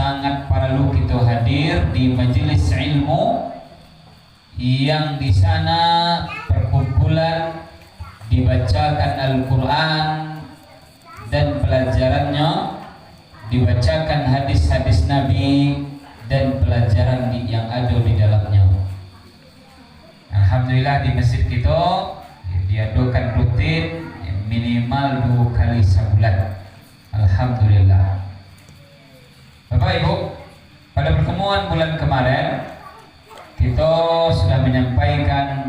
sangat perlu kita hadir di majelis ilmu yang di sana perkumpulan dibacakan Al-Quran dan pelajarannya, dibacakan hadis-hadis Nabi dan pelajaran yang ada di dalamnya. Alhamdulillah di masjid kita diadakan rutin minimal 2 kali sebulan. Alhamdulillah. Bapak Ibu, pada pertemuan bulan kemarin kita sudah menyampaikan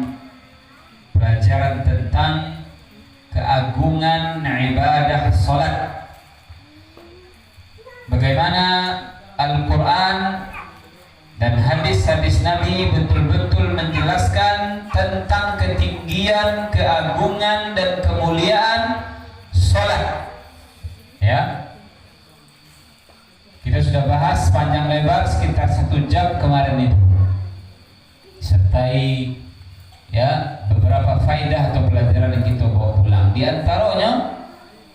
pelajaran tentang keagungan ibadah salat. Bagaimana Al-Quran dan hadis-hadis Nabi betul-betul menjelaskan tentang ketinggian, keagungan dan kemuliaan salat. Ya, kita sudah bahas panjang lebar sekitar 1 jam kemarin itu, sertai ya beberapa faidah atau pelajaran yang kita bawa pulang. Di antaranya,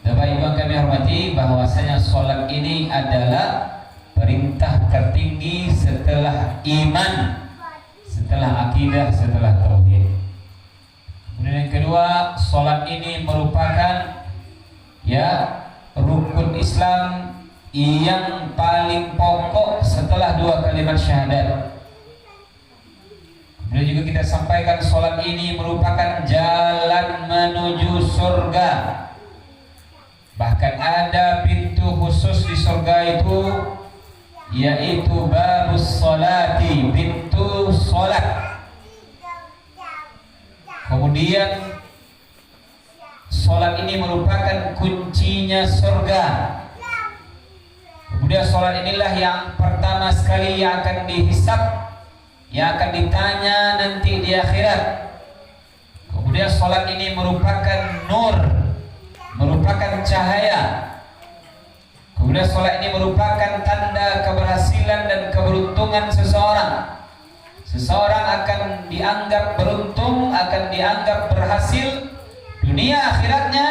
Bapak Ibu yang kami hormati, bahwasanya salat ini adalah perintah tertinggi setelah iman, setelah akidah, setelah tauhid. Kemudian yang kedua, salat ini merupakan ya rukun Islam yang paling pokok setelah 2 kalimat syahadat. Kemudian juga kita sampaikan salat ini merupakan jalan menuju surga. Bahkan ada pintu khusus di surga itu, yaitu babus salati, pintu salat. Kemudian salat ini merupakan kuncinya surga. Kemudian salat inilah yang pertama sekali yang akan dihisab, yang akan ditanya nanti di akhirat. Kemudian salat ini merupakan nur, merupakan cahaya. Kemudian salat ini merupakan tanda keberhasilan dan keberuntungan seseorang. Seseorang akan dianggap beruntung, akan dianggap berhasil dunia akhiratnya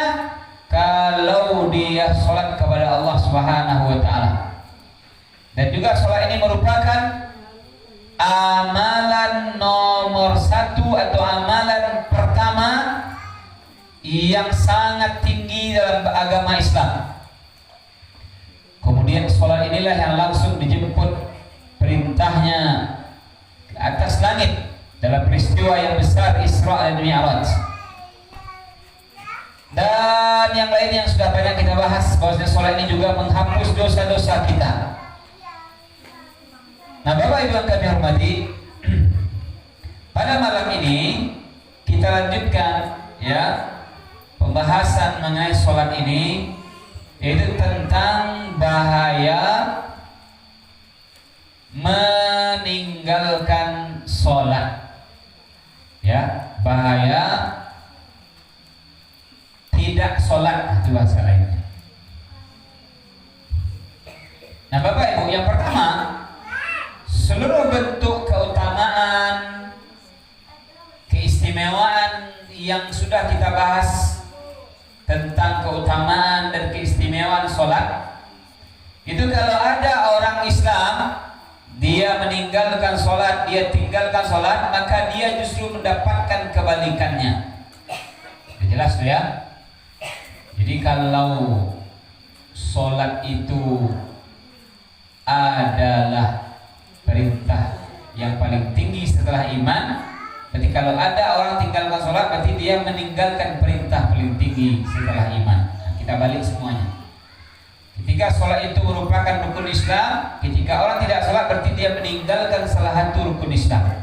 kalau dia salat kepada Allah Subhanahu wa taala. Dan juga salat ini merupakan amalan nomor 1 atau amalan pertama yang sangat tinggi dalam agama Islam. Kemudian salat inilah yang langsung dijemput perintahnya ke atas langit dalam peristiwa yang besar Isra dan Mi'raj. Dan yang lain yang sudah banyak kita bahas, bahwasanya salat ini juga menghapus dosa-dosa kita. Nah, Bapak Ibu yang kami hormati, pada malam ini kita lanjutkan ya pembahasan mengenai salat ini, yaitu tentang bahaya meninggalkan salat. Ya, bahaya tidak salat, itu bahasa lainnya. Nah, Bapak Ibu, yang pertama, seluruh bentuk keutamaan, keistimewaan yang sudah kita bahas tentang keutamaan dan keistimewaan sholat, itu kalau ada orang Islam dia meninggalkan sholat, dia tinggalkan sholat, maka dia justru mendapatkan kebalikannya. Jelas tuh ya. Jadi kalau sholat itu adalah perintah yang paling tinggi setelah iman, berarti kalau ada orang tinggalkan sholat, berarti dia meninggalkan perintah paling tinggi setelah iman. Nah, kita balik semuanya. Ketika sholat itu merupakan rukun Islam, ketika orang tidak sholat berarti dia meninggalkan salah satu rukun Islam.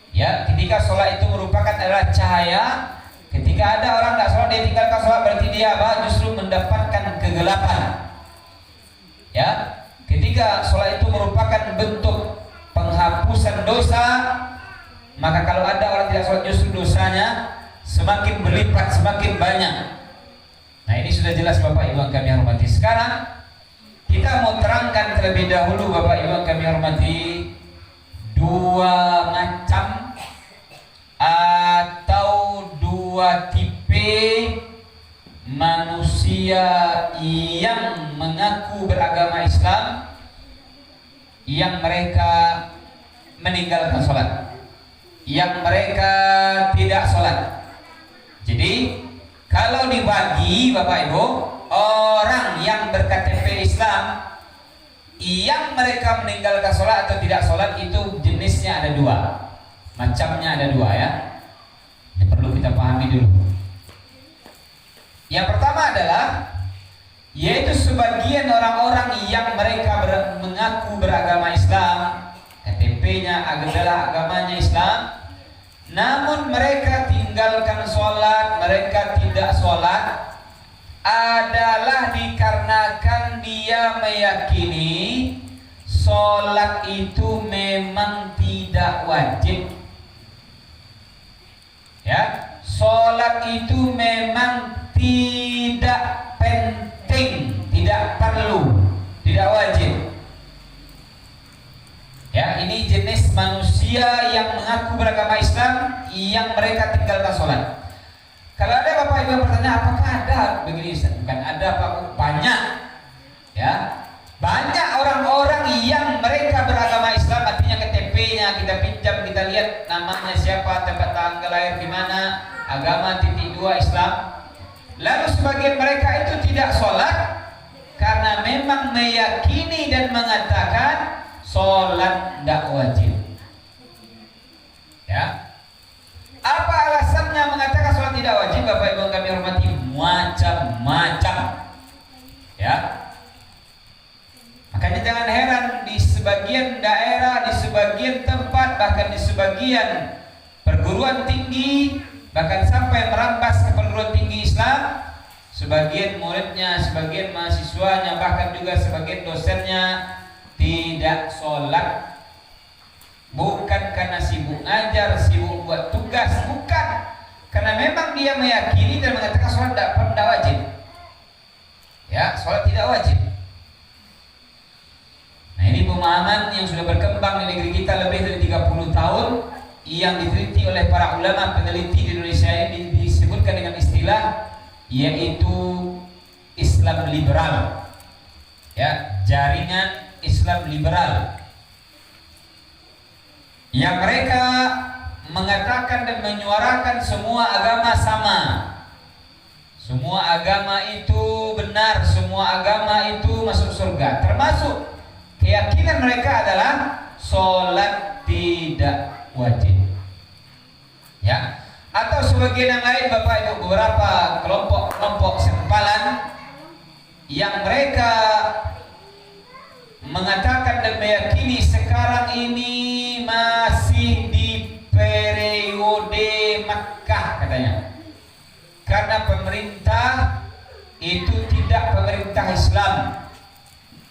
Ya, ketika sholat itu merupakan adalah cahaya, ketika ada orang tidak sholat dia tinggalkan sholat berarti dia justru mendapatkan kegelapan. Ya, ketika sholat itu merupakan bentuk penghapusan dosa, maka kalau ada orang tidak sholat justru dosanya semakin berlipat, semakin banyak. Nah, ini sudah jelas Bapak Ibu yang kami hormati. Sekarang kita mau terangkan terlebih dahulu Bapak Ibu yang kami hormati, 2 macam atau 2 tipe manusia yang mengaku beragama Islam yang mereka meninggalkan sholat, yang mereka tidak sholat. Jadi kalau dibagi Bapak Ibu, orang yang berKTP Islam yang mereka meninggalkan sholat atau tidak sholat itu jenisnya ada dua, macamnya ada dua ya. Ini perlu kita pahami dulu. Yang pertama adalah yaitu sebagian orang-orang yang mereka mengaku beragama Islam, KTP-nya adalah agamanya Islam, namun mereka tinggalkan sholat, mereka tidak sholat, adalah dikarenakan dia meyakini sholat itu memang tidak wajib. Ya, sholat itu memang tidak penting, tidak perlu, tidak wajib. Ya, ini jenis manusia yang mengaku beragama Islam yang mereka tinggalkan sholat. Kalau ada Bapak Ibu yang bertanya, apakah ada begini? Bukan ada, Pak, banyak. Ya, banyak orang-orang yang mereka beragama Islam, artinya KTP-nya kita pinjam, kita lihat namanya siapa, tempat tanggal lahir di mana, agama titik 2 Islam. Lalu sebagian mereka itu tidak sholat karena memang meyakini dan mengatakan sholat tidak wajib. Ya. Apa alasannya mengatakan sholat tidak wajib? Bapak Ibu kami hormati, macam-macam. Ya. Makanya jangan heran di sebagian daerah, di sebagian tempat, bahkan di sebagian perguruan tinggi, bahkan sampai merambas ke perguruan tinggi Islam, sebagian muridnya, sebagian mahasiswanya, bahkan juga sebagian dosennya tidak sholat. Bukan karena sibuk ngajar, sibuk buat tugas, bukan. Karena memang dia meyakini dan mengatakan sholat tidak wajib. Ya, sholat tidak wajib. Nah, ini pemahaman yang sudah berkembang di negeri kita lebih dari 30 tahun, yang diteliti oleh para ulama peneliti di Indonesia ini disebutkan dengan istilah yaitu Islam liberal. Ya, jaringan Islam liberal. Yang mereka mengatakan dan menyuarakan semua agama sama, semua agama itu benar, semua agama itu masuk surga, termasuk keyakinan mereka adalah sholat tidak wajib. Ya, atau sebagian yang lain Bapak Ibu, beberapa kelompok sempalan yang mereka mengatakan dan meyakini sekarang ini masih di periode Makkah katanya, karena pemerintah itu tidak pemerintah Islam,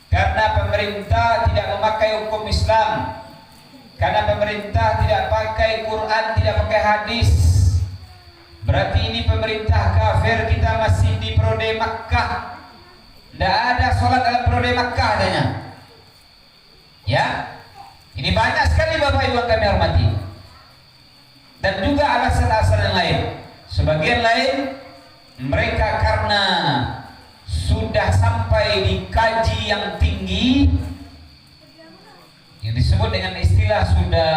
karena pemerintah tidak memakai hukum Islam, karena pemerintah tidak pakai Quran, tidak pakai hadis, berarti ini pemerintah kafir, kita masih di periode Makkah, tidak ada sholat dalam periode Makkah katanya. Ya, ini banyak sekali Bapak Ibu yang kami hormati. Dan juga alasan-alasan yang lain. Sebagian lain mereka karena sudah sampai di kaji yang tinggi, yang disebut dengan istilah sudah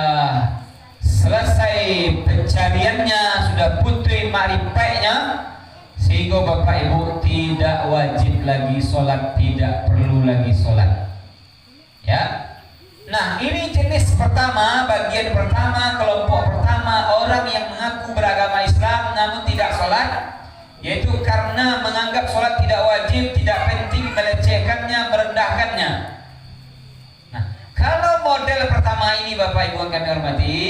selesai pencariannya, sudah putri ma'rifatnya, sehingga Bapak Ibu tidak wajib lagi sholat, tidak perlu lagi sholat. Ya. Nah, ini jenis pertama, bagian pertama, kelompok pertama, orang yang mengaku beragama Islam namun tidak sholat, yaitu karena menganggap sholat tidak wajib, tidak penting, melecehkannya, merendahkannya. Nah, kalau model pertama ini Bapak Ibu yang kami hormati,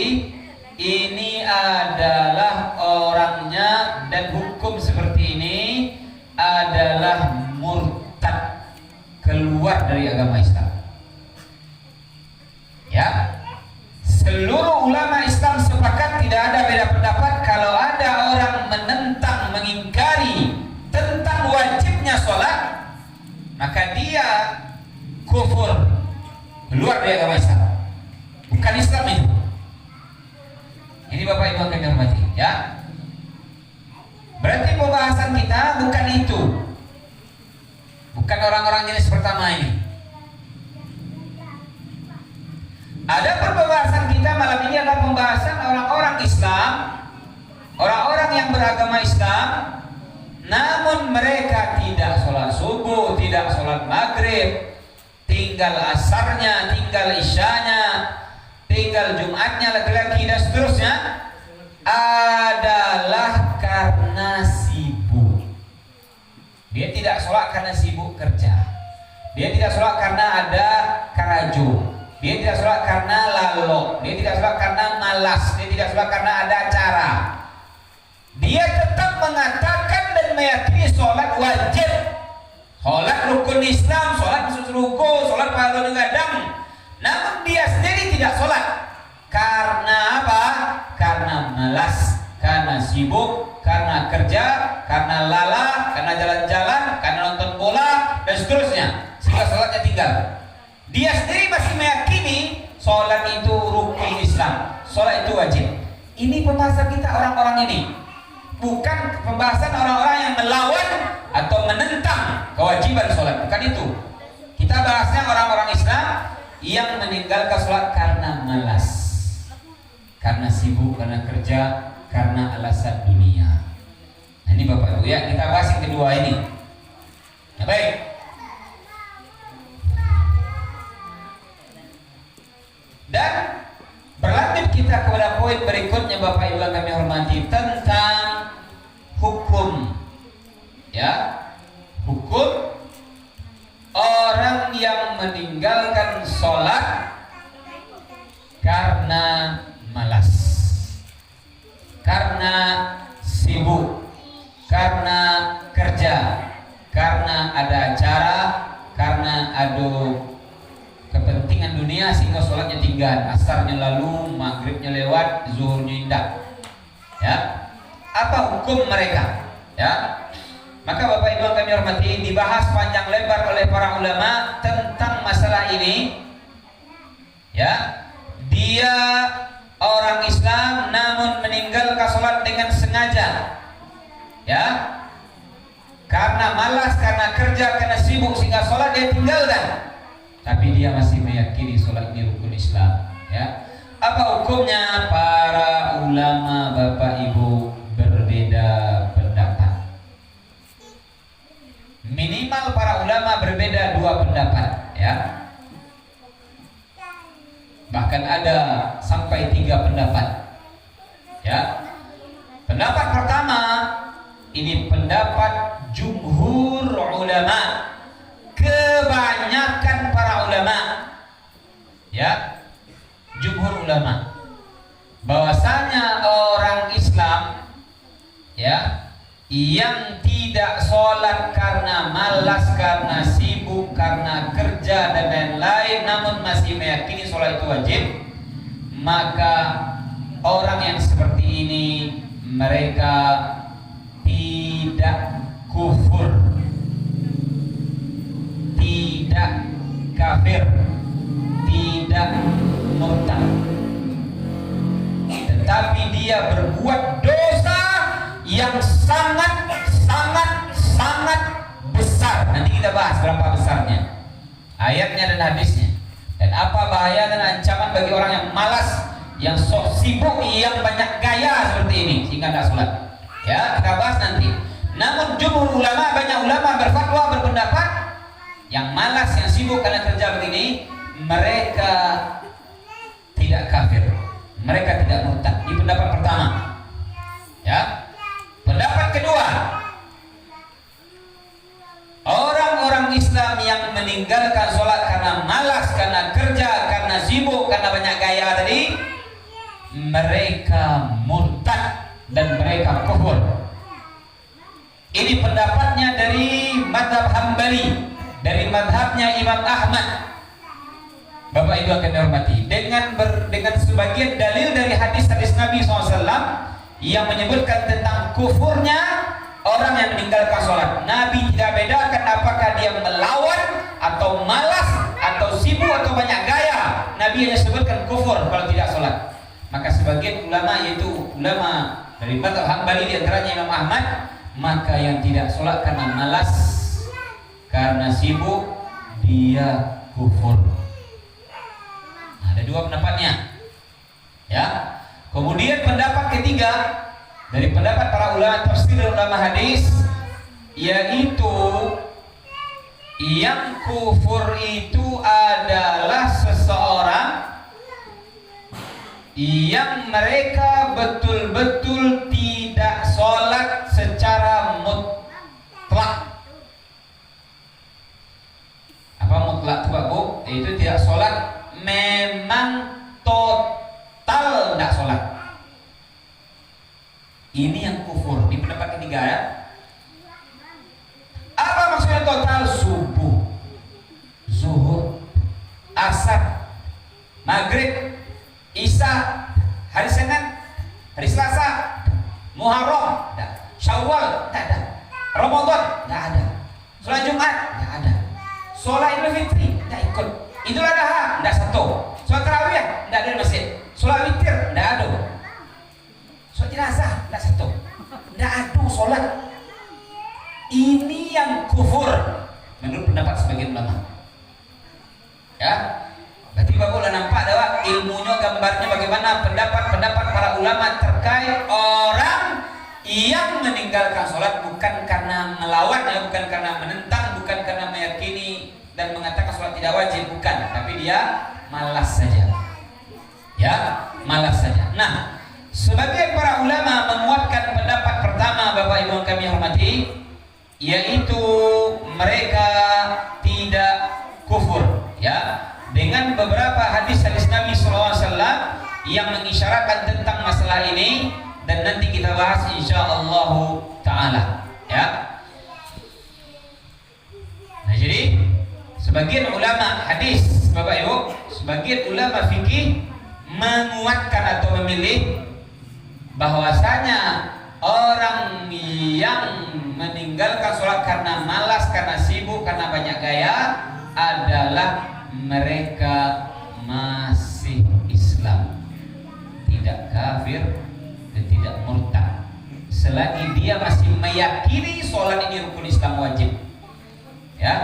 ini adalah orangnya dan hukum seperti ini adalah murtad, keluar dari agama Islam. Ya, seluruh ulama Islam sepakat, tidak ada beda pendapat kalau ada orang menentang, mengingkari tentang wajibnya sholat, maka dia kufur, keluar dari agama Islam, bukan Islam itu. Ini Bapak Ibu kami hormati, ya. Berarti pembahasan kita bukan itu, bukan orang-orang jenis pertama ini. Ada pembahasan kita malam ini adalah pembahasan orang-orang Islam, orang-orang yang beragama Islam, namun mereka tidak sholat subuh, tidak sholat maghrib, tinggal asarnya, tinggal isyanya, tinggal Jumatnya laki-laki dan seterusnya, adalah karena sibuk. Dia tidak sholat karena sibuk kerja. Dia tidak sholat karena ada karajo. Dia tidak sholat karena lalo. Dia tidak sholat karena malas. Dia tidak sholat karena ada acara. Dia tetap mengatakan dan meyakini sholat wajib, sholat rukun Islam, sholat khusus ruku, sholat pahala gadang. Namun dia sendiri tidak sholat. Karena apa? Karena malas, karena sibuk, karena kerja, karena lala, karena jalan-jalan, karena nonton bola dan seterusnya, sehingga sholatnya tinggal. Dia sendiri masih meyakini sholat itu rukun Islam, sholat itu wajib. Ini pembahasan kita orang-orang ini, bukan pembahasan orang-orang yang melawan atau menentang kewajiban sholat, bukan itu. Kita bahasnya orang-orang Islam yang meninggalkan sholat karena malas, karena sibuk, karena kerja, karena alasan dunia. Nah, ini Bapak Ibu ya, kita bahas yang kedua ini. Nah, baik. Dan berlanjut kita kepada poin berikutnya Bapak Ibu yang kami hormati, tentang hukum, ya, hukum orang yang meninggalkan sholat karena malas, karena sibuk, karena kerja, karena ada acara, karena ada kepentingan dunia sehingga sholatnya tinggal, asarnya lalu, maghribnya lewat, zuhurnya indah. Ya, apa hukum mereka? Ya, maka Bapak Ibu yang kami hormati, dibahas panjang lebar oleh para ulama tentang masalah ini. Ya, dia orang Islam namun meninggalkan sholat dengan sengaja. Ya, karena malas, karena kerja, karena sibuk sehingga sholat dia tinggalkan. Tapi dia masih meyakini sholat ini rukun Islam. Ya, apa hukumnya? Para ulama Bapak Ibu berbeda pendapat. Minimal para ulama berbeda dua pendapat. Ya, bahkan ada sampai 3 pendapat. Ya, pendapat pertama ini pendapat jumhur ulama. Kebanyakan para ulama, ya, jumhur ulama, bahwasanya orang Islam, ya, yang tidak sholat karena malas, karena sibuk, karena kerja dan lain-lain, namun masih meyakini sholat itu wajib, maka orang yang seperti ini mereka tidak kufur, tidak kafir, tidak murtad, tetapi dia berbuat dosa yang sangat besar. Nanti kita bahas berapa besarnya, ayatnya dan hadisnya, dan apa bahaya dan ancaman bagi orang yang malas, yang sok sibuk, yang banyak gaya seperti ini sehingga tidak sholat. Ya, kita bahas nanti. Namun jumhur ulama, banyak ulama berfatwa, berpendapat yang malas, yang sibuk karena kerja begini, mereka tidak kafir, mereka tidak murtad. Ini pendapat pertama. Ya, pendapat kedua, orang-orang Islam yang meninggalkan sholat karena malas, karena kerja, karena sibuk, karena banyak gaya tadi, mereka murtad dan mereka kufur. Ini pendapatnya dari mazhab Hambali, dari madhabnya Imam Ahmad. Bapak Ibu akan dihormati, dengan sebagian dalil dari hadis-hadis Nabi SAW yang menyebutkan tentang kufurnya orang yang meninggalkan sholat. Nabi tidak bedakan apakah dia melawan atau malas atau sibuk atau banyak gaya. Nabi hanya sebutkan kufur kalau tidak sholat. Maka sebagian ulama, yaitu ulama dari mazhab Hambali, di antaranya Imam Ahmad, maka yang tidak sholat karena malas, karena sibuk, dia kufur. Nah, ada dua pendapatnya. Ya. Kemudian pendapat ketiga dari pendapat para ulama tafsir dan ulama hadis, yaitu yang kufur itu adalah seseorang yang mereka betul-betul tidak sholat secara mutlak. Apa mutlak itu Pak Bu? Itu tidak sholat, memang total tidak sholat. Ini yang kufur di pendapat ketiga ya. Apa maksudnya total? Subuh, zuhur, asar, maghrib, isya, hari Senin, hari Selasa, Muharram, tidak. Syawal, tidak ada. Ramadan, tidak ada. Sholat Jumat, tidak ada. Sholat Idul Fitri, tidak ikut. Idul Adha, tidak satu. Sholat Tarawih, tidak ada di masjid. Sholat witir, tidak ada. Sholat jenazah, tidak satu. Tidak ada sholat. Ini yang kufur menurut pendapat sebagian ulama. Ya, berarti Bapak udah nampak bahwa ilmunya, gambarnya bagaimana pendapat para ulama terkait orang yang meninggalkan sholat bukan karena melawan, ya, bukan karena menentang, bukan karena meyakini dan mengatakan sholat tidak wajib, bukan, tapi dia malas saja. Ya, malas saja. Nah, sebagian para ulama menguatkan pendapat pertama Bapak Ibu yang kami hormati, yaitu mereka tidak kufur, ya, dengan beberapa hadis-hadis Nabi SAW yang mengisyaratkan tentang masalah ini, dan nanti kita bahas insyaallah taala, ya. Nah, jadi sebagian ulama hadis Bapak Ibu, sebagian ulama fikih menguatkan atau memilih bahwasanya orang yang meninggalkan sholat karena malas, karena sibuk, karena banyak gaya adalah mereka masih Islam, tidak kafir dan tidak murtad, selagi dia masih meyakini sholat ini rukun Islam wajib. Ya,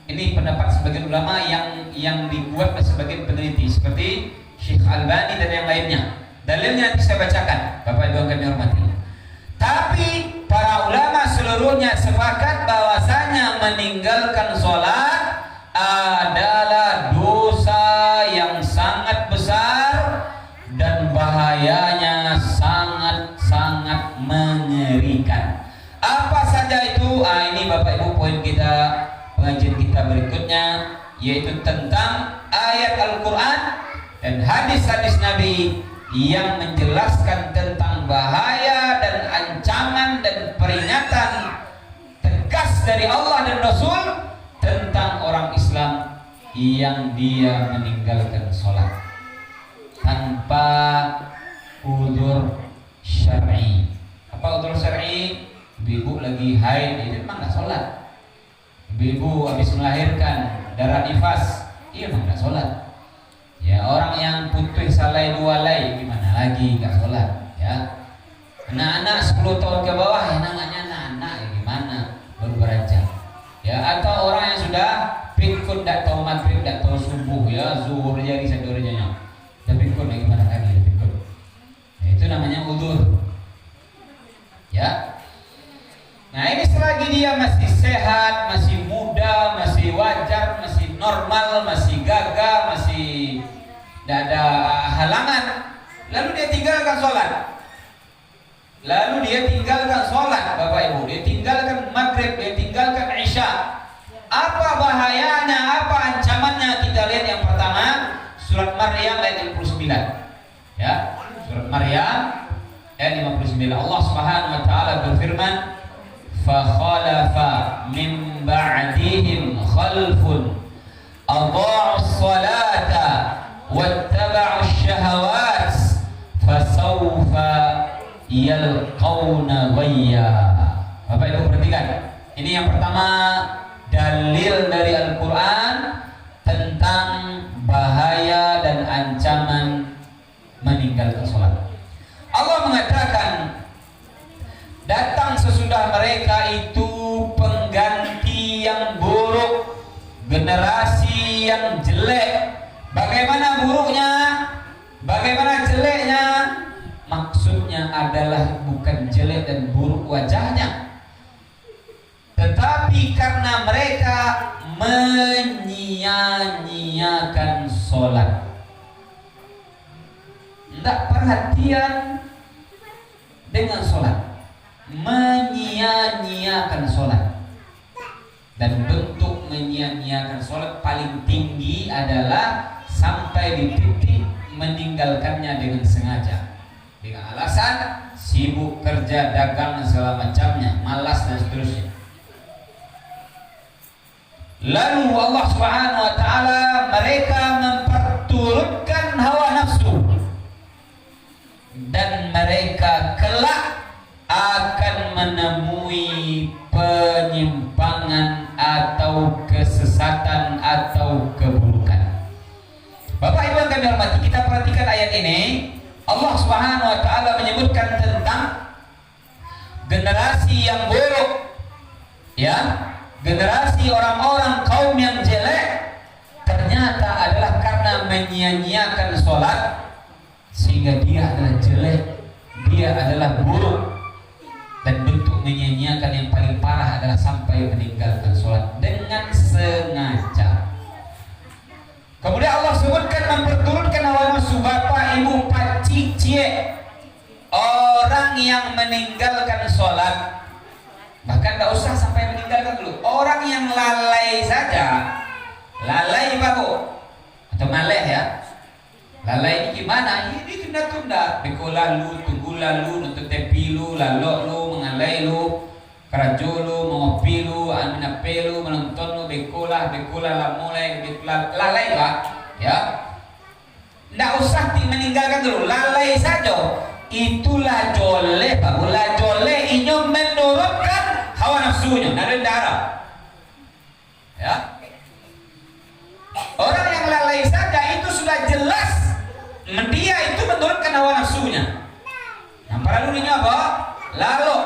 ini pendapat sebagian ulama yang dibuat oleh sebagian peneliti seperti Syekh Albani dan yang lainnya. Dalilnya nanti saya bacakan, Bapak Ibu yang kami hormati. Tapi para ulama seluruhnya sepakat bahwasanya meninggalkan sholat adalah dosa yang sangat besar dan bahayanya sangat-sangat mengerikan. Apa saja itu? Ini Bapak Ibu poin kita pengajian kita berikutnya, yaitu tentang ayat Al-Quran dan hadis-hadis Nabi yang menjelaskan tentang bahaya dan ancaman dan peringatan tegas dari Allah dan Rasul tentang orang Islam yang dia meninggalkan sholat tanpa udzur syar'i. Apa udzur syar'i? Ibu lagi haid, itu memang nggak sholat. Ibu habis melahirkan darah nifas, iya memang nggak sholat. Ya, orang yang putih salai dua lay gimana lagi nggak sholat, ya. Anak-anak 10 tahun ke bawah, ya namanya anak-anak, ya gimana baru beranjak, ya. Atau orang yang sudah pikun, tidak tahu maghrib, tidak tahu subuh, ya, zuhur jadi satu jadinya, dan pikun, ya gimana lagi pikun, ya, itu namanya udzur, ya. Nah, ini selagi dia masih sehat, masih muda, masih wajar, masih normal, masih gagah, masih tidak ada halangan, lalu dia tinggalkan sholat, Bapak Ibu, dia tinggalkan maghrib, dia tinggalkan isya. Apa bahayanya, apa ancamannya? Kita lihat yang pertama, surat Maryam ayat 59, ya, surat Maryam ayat 59. Allah Subhanahu wa taala berfirman, فَخَلَفَ مِنْ بَعْدِهِمْ خَلْفٌ أَضَاعُوا الصَّلَاةَ وَاتَّبَعُوا الشَّهَوَاتِ فَسَوْفَ يَلْقَوْنَ غَيًّا. Bapak Ibu perhatikan, ini yang pertama dalil dari Al-Quran tentang bahaya dan ancaman meninggalkan sholat. Allah mengatakan, datang sesudah mereka itu pengganti yang buruk, generasi yang jelek, Bagaimana buruknya, bagaimana jeleknya? Maksudnya adalah bukan jelek dan buruk wajahnya, tetapi karena mereka menyia-nyiakan sholat, tidak perhatian dengan sholat, menyia-nyiakan sholat. Dan bentuk menyia-nyiakan sholat paling tinggi adalah sampai di titik meninggalkannya dengan sengaja, dengan alasan sibuk kerja, dagang dan segala macamnya, malas dan seterusnya. Lalu Allah Subhanahu wa taala mereka memperturutkan hawa nafsu, dan mereka kelak akan menemui penyimpangan atau kesesatan atau keburukan. Bapak Ibu yang kami hormati, kita perhatikan ayat ini. Allah Subhanahu wa taala menyebutkan tentang generasi yang buruk, ya, generasi orang-orang kaum yang jelek, ternyata adalah karena menyia-nyiakan sholat, sehingga dia adalah jelek, dia adalah buruk. Dan bentuk menyia-nyiakan yang paling parah adalah sampai meninggalkan sholat dengan sengaja. Kemudian Allah sebutkan memperturutkan hawa nafsu. Bapak Ibu Pak Cicie, orang yang meninggalkan sholat, bahkan tidak usah sampai meninggalkan dulu, orang yang lalai saja, lalai Pak Bu, atau maleh ya. Lalai ini gimana? Ini tunda-tunda. Beko lalu, tunggu lalu, nuntut tepi lu, lalok lu, mengalai lu, kerajo lu, mengopi lu, aminape lu, menonton lu, bekolah, lah mulai, bekolah, lalai Pak, ya. Nggak usah meninggalkan dulu, lalai saja. Itulah jole Pak, ulah jole inyo menurunkan hawa nafsunya, nada darah, ya. Orang yang lalai saja itu sudah jelas dia itu menurunkan hawa nafsunya. Yang perlu ini apa? Lalu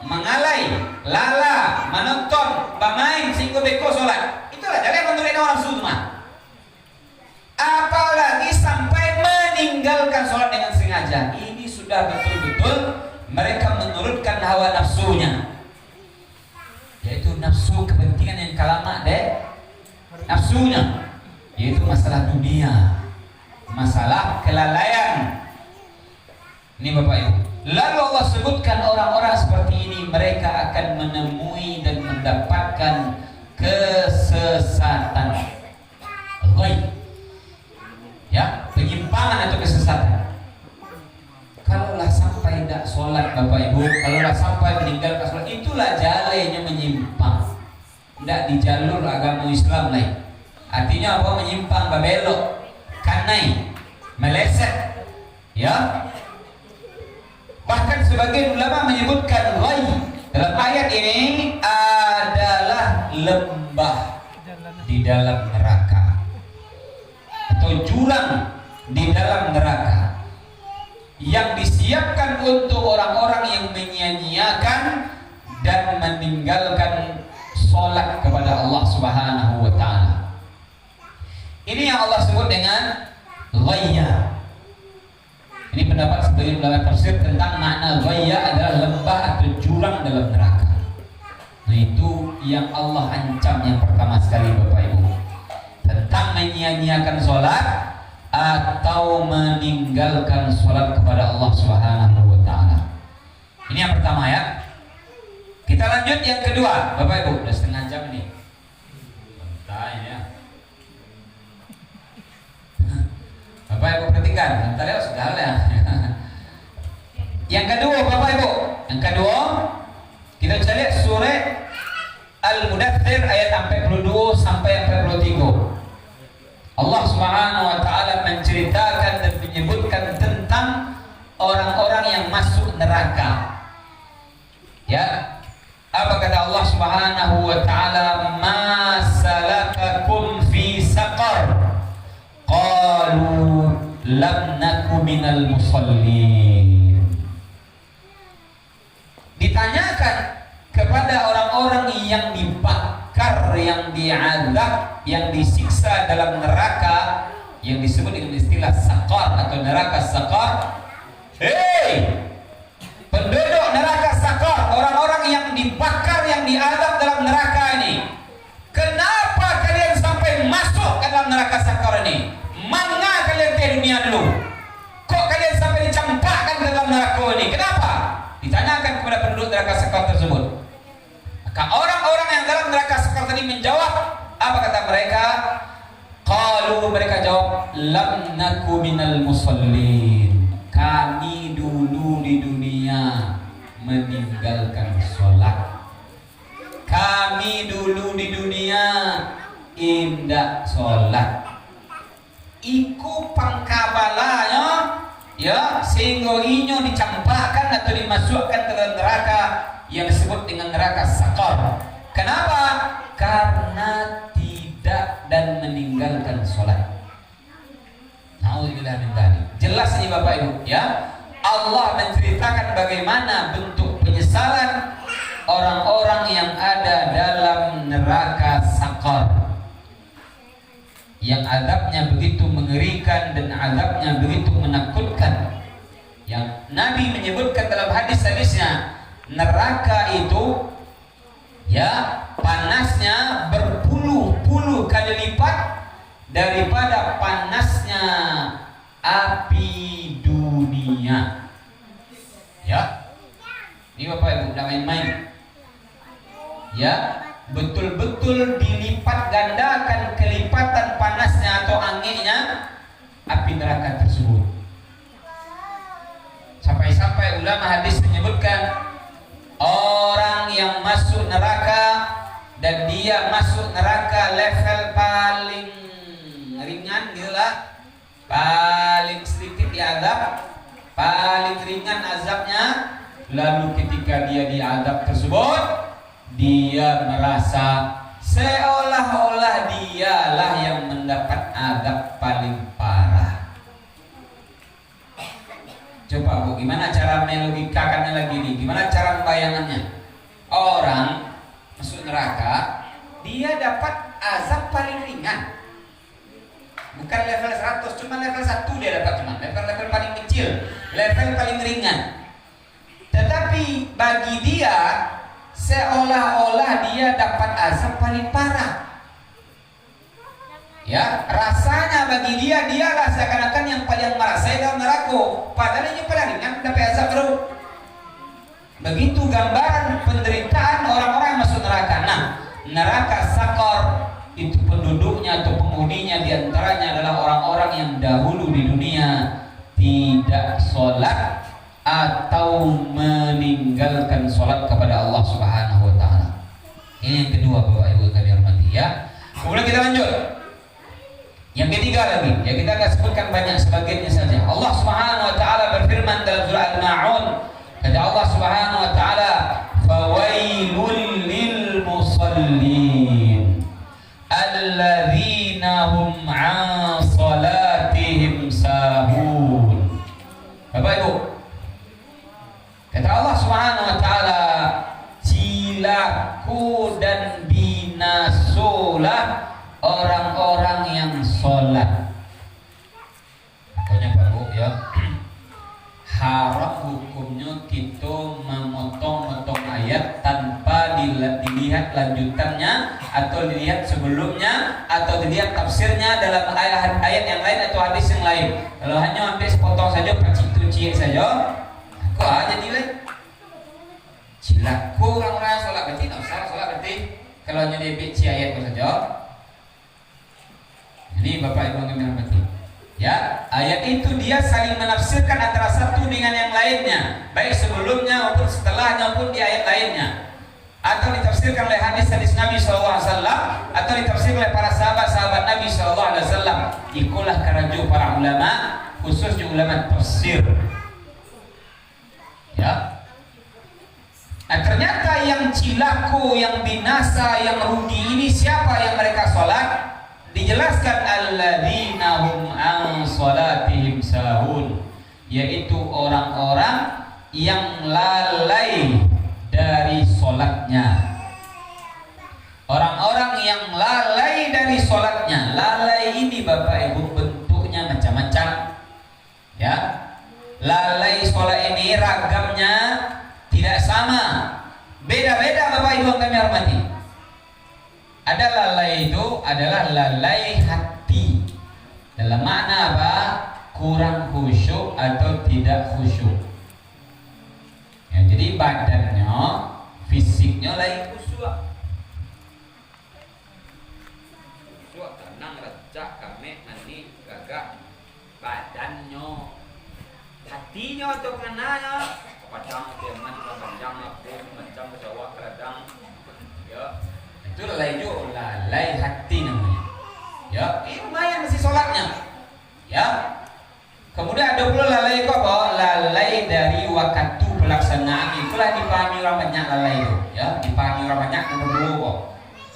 mengalai, lala, menonton, bermain, sehingga beko sholat. Itulah jadi menurunkan hawa nafsu mah. Apalagi sampai meninggalkan sholat dengan sengaja. Ini sudah betul-betul mereka menurunkan hawa nafsunya, yaitu nafsu kepentingan yang kalama deh nafsunya, yaitu masalah dunia, masalah kelalaian. Ini Bapak Ibu. Lalu Allah sebutkan orang-orang seperti ini mereka akan menemui dan mendapatkan kesesatan, ya, penyimpangan atau kesesatan. Kalaulah sampai tidak sholat Bapak Ibu, kalaulah sampai meninggalkan sholat, itulah jalannya menyimpang, tidak di jalur agama Islam lain. Artinya apa? Menyimpang, babelok, kanai, meleset, ya. Bahkan sebagian ulama menyebutkan dalam ayat ini adalah lembah di dalam neraka atau jurang di dalam neraka yang disiapkan untuk orang-orang yang menyia-nyiakan dan meninggalkan sholat kepada Allah Subhanahu wa ta'ala. Ini yang Allah sebut dengan ghayya. Ini pendapat sebagian ulama tafsir tentang makna ghayya adalah lembah atau jurang dalam neraka. Nah, itu yang Allah ancam yang pertama sekali Bapak Ibu, tentang menyia-nyiakan sholat atau meninggalkan sholat kepada Allah Subhanahu wa ta'ala. Ini yang pertama ya. Kita lanjut yang kedua Bapak Ibu, udah setengah jam nih. Bentar ya Bapak Ibu perhatikan, bentar ya sudah ya. Yang kedua Bapak Ibu, yang kedua kita bisa lihat surah Al-Mudaththir ayat 42 sampai 43. Allah Subhanahu wa ta'ala menceritakan dan menyebutkan tentang orang-orang yang masuk neraka. Ya. Apa kata Allah Subhanahu wa ta'ala? Ma salakakum fi saqar? Qalu lam naku minal musallin. Ditanyakan kepada orang-orang yang dibakar, yang diazab, yang disiksa dalam neraka, yang disebut dengan istilah sakar atau neraka sakar. Hei, penduduk neraka sakar, orang-orang yang dibakar, yang diadab dalam neraka ini, kenapa kalian sampai masuk ke dalam neraka sakar ini? Mana kalian ke dunia dulu? Kok kalian sampai dicampakkan ke dalam neraka ini? Kenapa? Ditanyakan kepada penduduk neraka sakar tersebut. Maka orang-orang yang dalam neraka sakar tadi menjawab, apa kata mereka? Qalu, mereka jawab, lam naku minal musallin. Kami dulu di dunia meninggalkan sholat. Kami dulu di dunia indak sholat. Iku pangkabalanya, ya, sehingga inyo dicampakkan atau dimasukkan ke dalam neraka yang disebut dengan neraka sakar. Kenapa? Karena tidak dan meninggalkan sholat. Nauzubillah min dzalik. Jelas ini Bapak Ibu, ya. Allah menceritakan bagaimana bentuk penyesalan orang-orang yang ada dalam neraka sakar, yang azabnya begitu mengerikan dan azabnya begitu menakutkan. Yang Nabi menyebutkan dalam hadis-hadisnya, neraka itu, ya, panasnya berpuluh-puluh kali lipat daripada panasnya api dunia. Ya, ini Bapak Ibu, tidak main-main. Ya, betul-betul dilipat gandakan kelipatan panasnya atau anginnya api neraka tersebut. Sampai-sampai ulama hadis menyebutkan orang yang masuk neraka dan dia masuk neraka level paling ringan gitulah, paling sedikit diazab, paling ringan azabnya. Lalu ketika dia diazab tersebut, dia merasa seolah-olah dialah yang mendapat azab paling parah. Coba Bu, gimana cara melogikakannya lagi nih? Gimana cara membayangannya? Orang masuk neraka, dia dapat azab paling ringan. Bukan level 100, cuma level 1 dia dapat, cuma level paling kecil, level paling ringan. Tetapi bagi dia seolah-olah dia dapat azab paling parah. Ya, rasanya bagi dia, dialah seakan-akan yang paling merasa dalam neraka, padahal ini paling ringan dapat azab baru. Begitu gambaran penderitaan orang-orang yang masuk neraka. Nah, neraka sakar itu penduduknya atau penghuninya diantaranya adalah orang-orang yang dahulu di dunia tidak sholat atau meninggalkan sholat kepada Allah Subhanahu wa Ta'ala. Ini yang kedua Bapak Ibu kami hormati, ya. Kemudian kita lanjut. Yang ketiga lagi, ya kita akan sebutkan banyak sebagiannya saja. Allah Subhanahu wa Ta'ala berfirman dalam surah Al-Ma'un, kata Allah Subhanahu wa Ta'ala, fawailul lil musallin alladzina hum an salatihim sahun. Bapak Ibu, kata Allah Subhanahu wa Ta'ala, cilaku dan binasolah orang-orang yang sholat. Pokoknya Pak Bu, ya, haram hukumnya kita memotong-motong ayat tanpa dilihat lanjutannya atau dilihat sebelumnya atau dilihat tafsirnya dalam ayat yang lain atau hadis yang lain. Kalau hanya ambil sepotong saja, pacik saja, kok aja nilai cilaku orang-orang sholat, berarti tidak usah sholat, berarti kalau hanya diambil ayat saja. Ini Bapak Ibu yang hormati, ya, ayat itu dia saling menafsirkan antara satu dengan yang lainnya, baik sebelumnya maupun setelahnya maupun di ayat lainnya, atau ditafsirkan oleh hadis-hadis Nabi SAW, atau ditafsirkan oleh para sahabat-sahabat Nabi SAW. Ikulah kerajo para ulama, khususnya ulama tafsir, ya. Nah, ternyata yang cilaku, yang binasa, yang rugi ini siapa yang mereka sholat? Dijelaskan alladzina hum an salatihim sahun, yaitu orang-orang yang lalai dari sholatnya. Orang-orang yang lalai dari sholatnya. Lalai ini Bapak Ibu bentuk Ya, lalai sholat ini ragamnya tidak sama, beda-beda Bapak Ibu yang kami hormati. Ada lalai itu adalah lalai hati. Dalam makna apa? Kurang khusyuk atau tidak khusyuk. Ya, jadi badannya, fisiknya lain khusyuk. Khusyuk, tenang, rejak, kami nanti gagak. Badannya, hatinya atau kenanya, padang, teman, panjang, macam Jawa, keradang. Ya, itu lalai hati namanya. Ya, ini lumayan masih sholatnya. Ya. Kemudian ada pula lalai itu apa? Lalai dari waktu pelaksanaan. Itulah dipahami orang banyak lalai itu. Ya, dipahami orang banyak nomor 2 kok.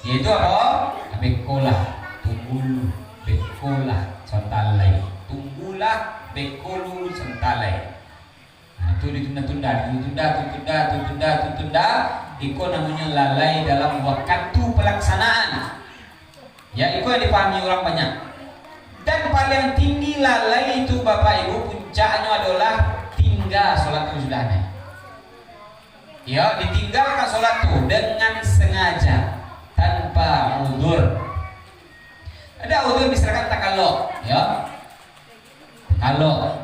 Yaitu apa? Bekolah, tunggul, bekolah, sentalai. Tunggulah, bekolu, sentalai. Nah, itu ditunda-tunda. Itu namanya lalai dalam waktu pelaksanaan. Ya, itu yang dipahami orang banyak. Dan paling tinggi lalai itu Bapak Ibu, puncaknya adalah tinggal sholat itu sudah naik. Ya, ditinggalkan sholat itu dengan sengaja tanpa udzur. Ada udzur misalkan takalluq, ya. Kalau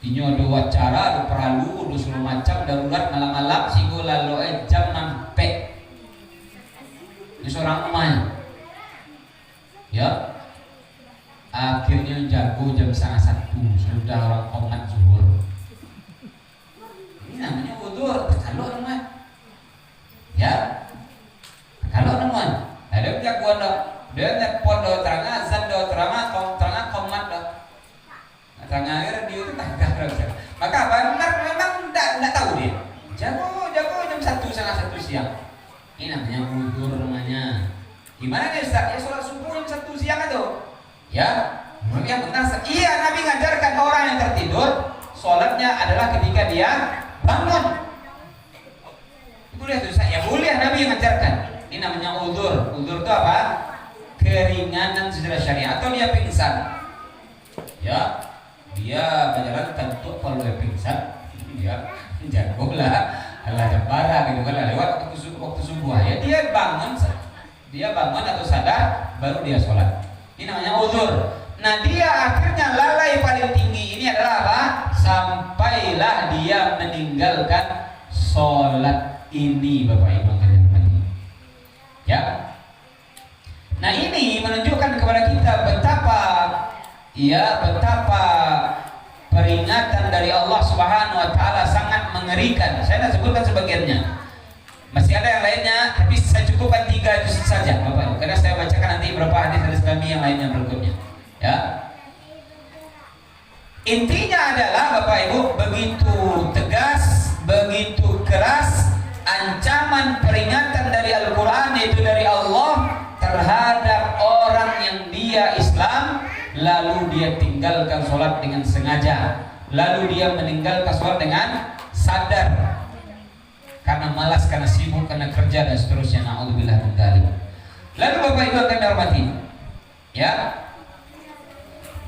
ini ada acara, ada peralu, ada seluruh macam darurat malam-malam sehingga lalu jam sampai ini seorang emak, ya. Akhirnya jago jam 1:30 sudah orang komat zuhur. Ini namanya udzur, kalau teman. Ya. Kalau teman, ada jagoan dah. Dia telepon dah terang azan dah terang komat dah. Terang akhir dia itu tak ada. Maka benar memang tidak tahu dia. Jago jam 1:30 siang. Ini namanya udzur namanya. Gimana dia Ustaz? Ya sholat subuh jam 1 siang itu. Ya, yang benar. Iya, Nabi ngajarkan orang yang tertidur, sholatnya adalah ketika dia bangun. Boleh tuh, ya boleh Nabi yang ngajarkan. Ini namanya udzur. Udzur itu apa? Keringanan secara syariat. Atau dia pingsan. Ya, dia berjalan tentu kalau dia pingsan, ya jagolah, Allah jambara gitu kan lewat waktu subuh ya dia bangun atau sadar baru dia sholat. Ini namanya udzur. Nah, dia akhirnya lalai paling tinggi ini adalah apa? Sampailah dia meninggalkan sholat ini, Bapak Ibu sekalian. Ya. Nah, ini menunjukkan kepada kita betapa peringatan dari Allah Subhanahu wa taala sangat mengerikan. Saya nak sebutkan sebagiannya. Masih ada yang lainnya, tapi saya cukupkan 3 juz saja, Bapak Ibu. Karena saya bacakan nanti beberapa hadis kami yang lainnya berikutnya. Ya. Intinya adalah Bapak Ibu, begitu tegas, begitu keras ancaman peringatan dari Al-Qur'an, yaitu dari Allah terhadap orang yang dia Islam lalu dia tinggalkan sholat dengan sengaja, lalu dia meninggalkan sholat dengan sadar karena malas, karena sibuk, karena kerja dan seterusnya. Na'udzubillah min dzalik. Lalu Bapak Ibu akan dihormati, ya.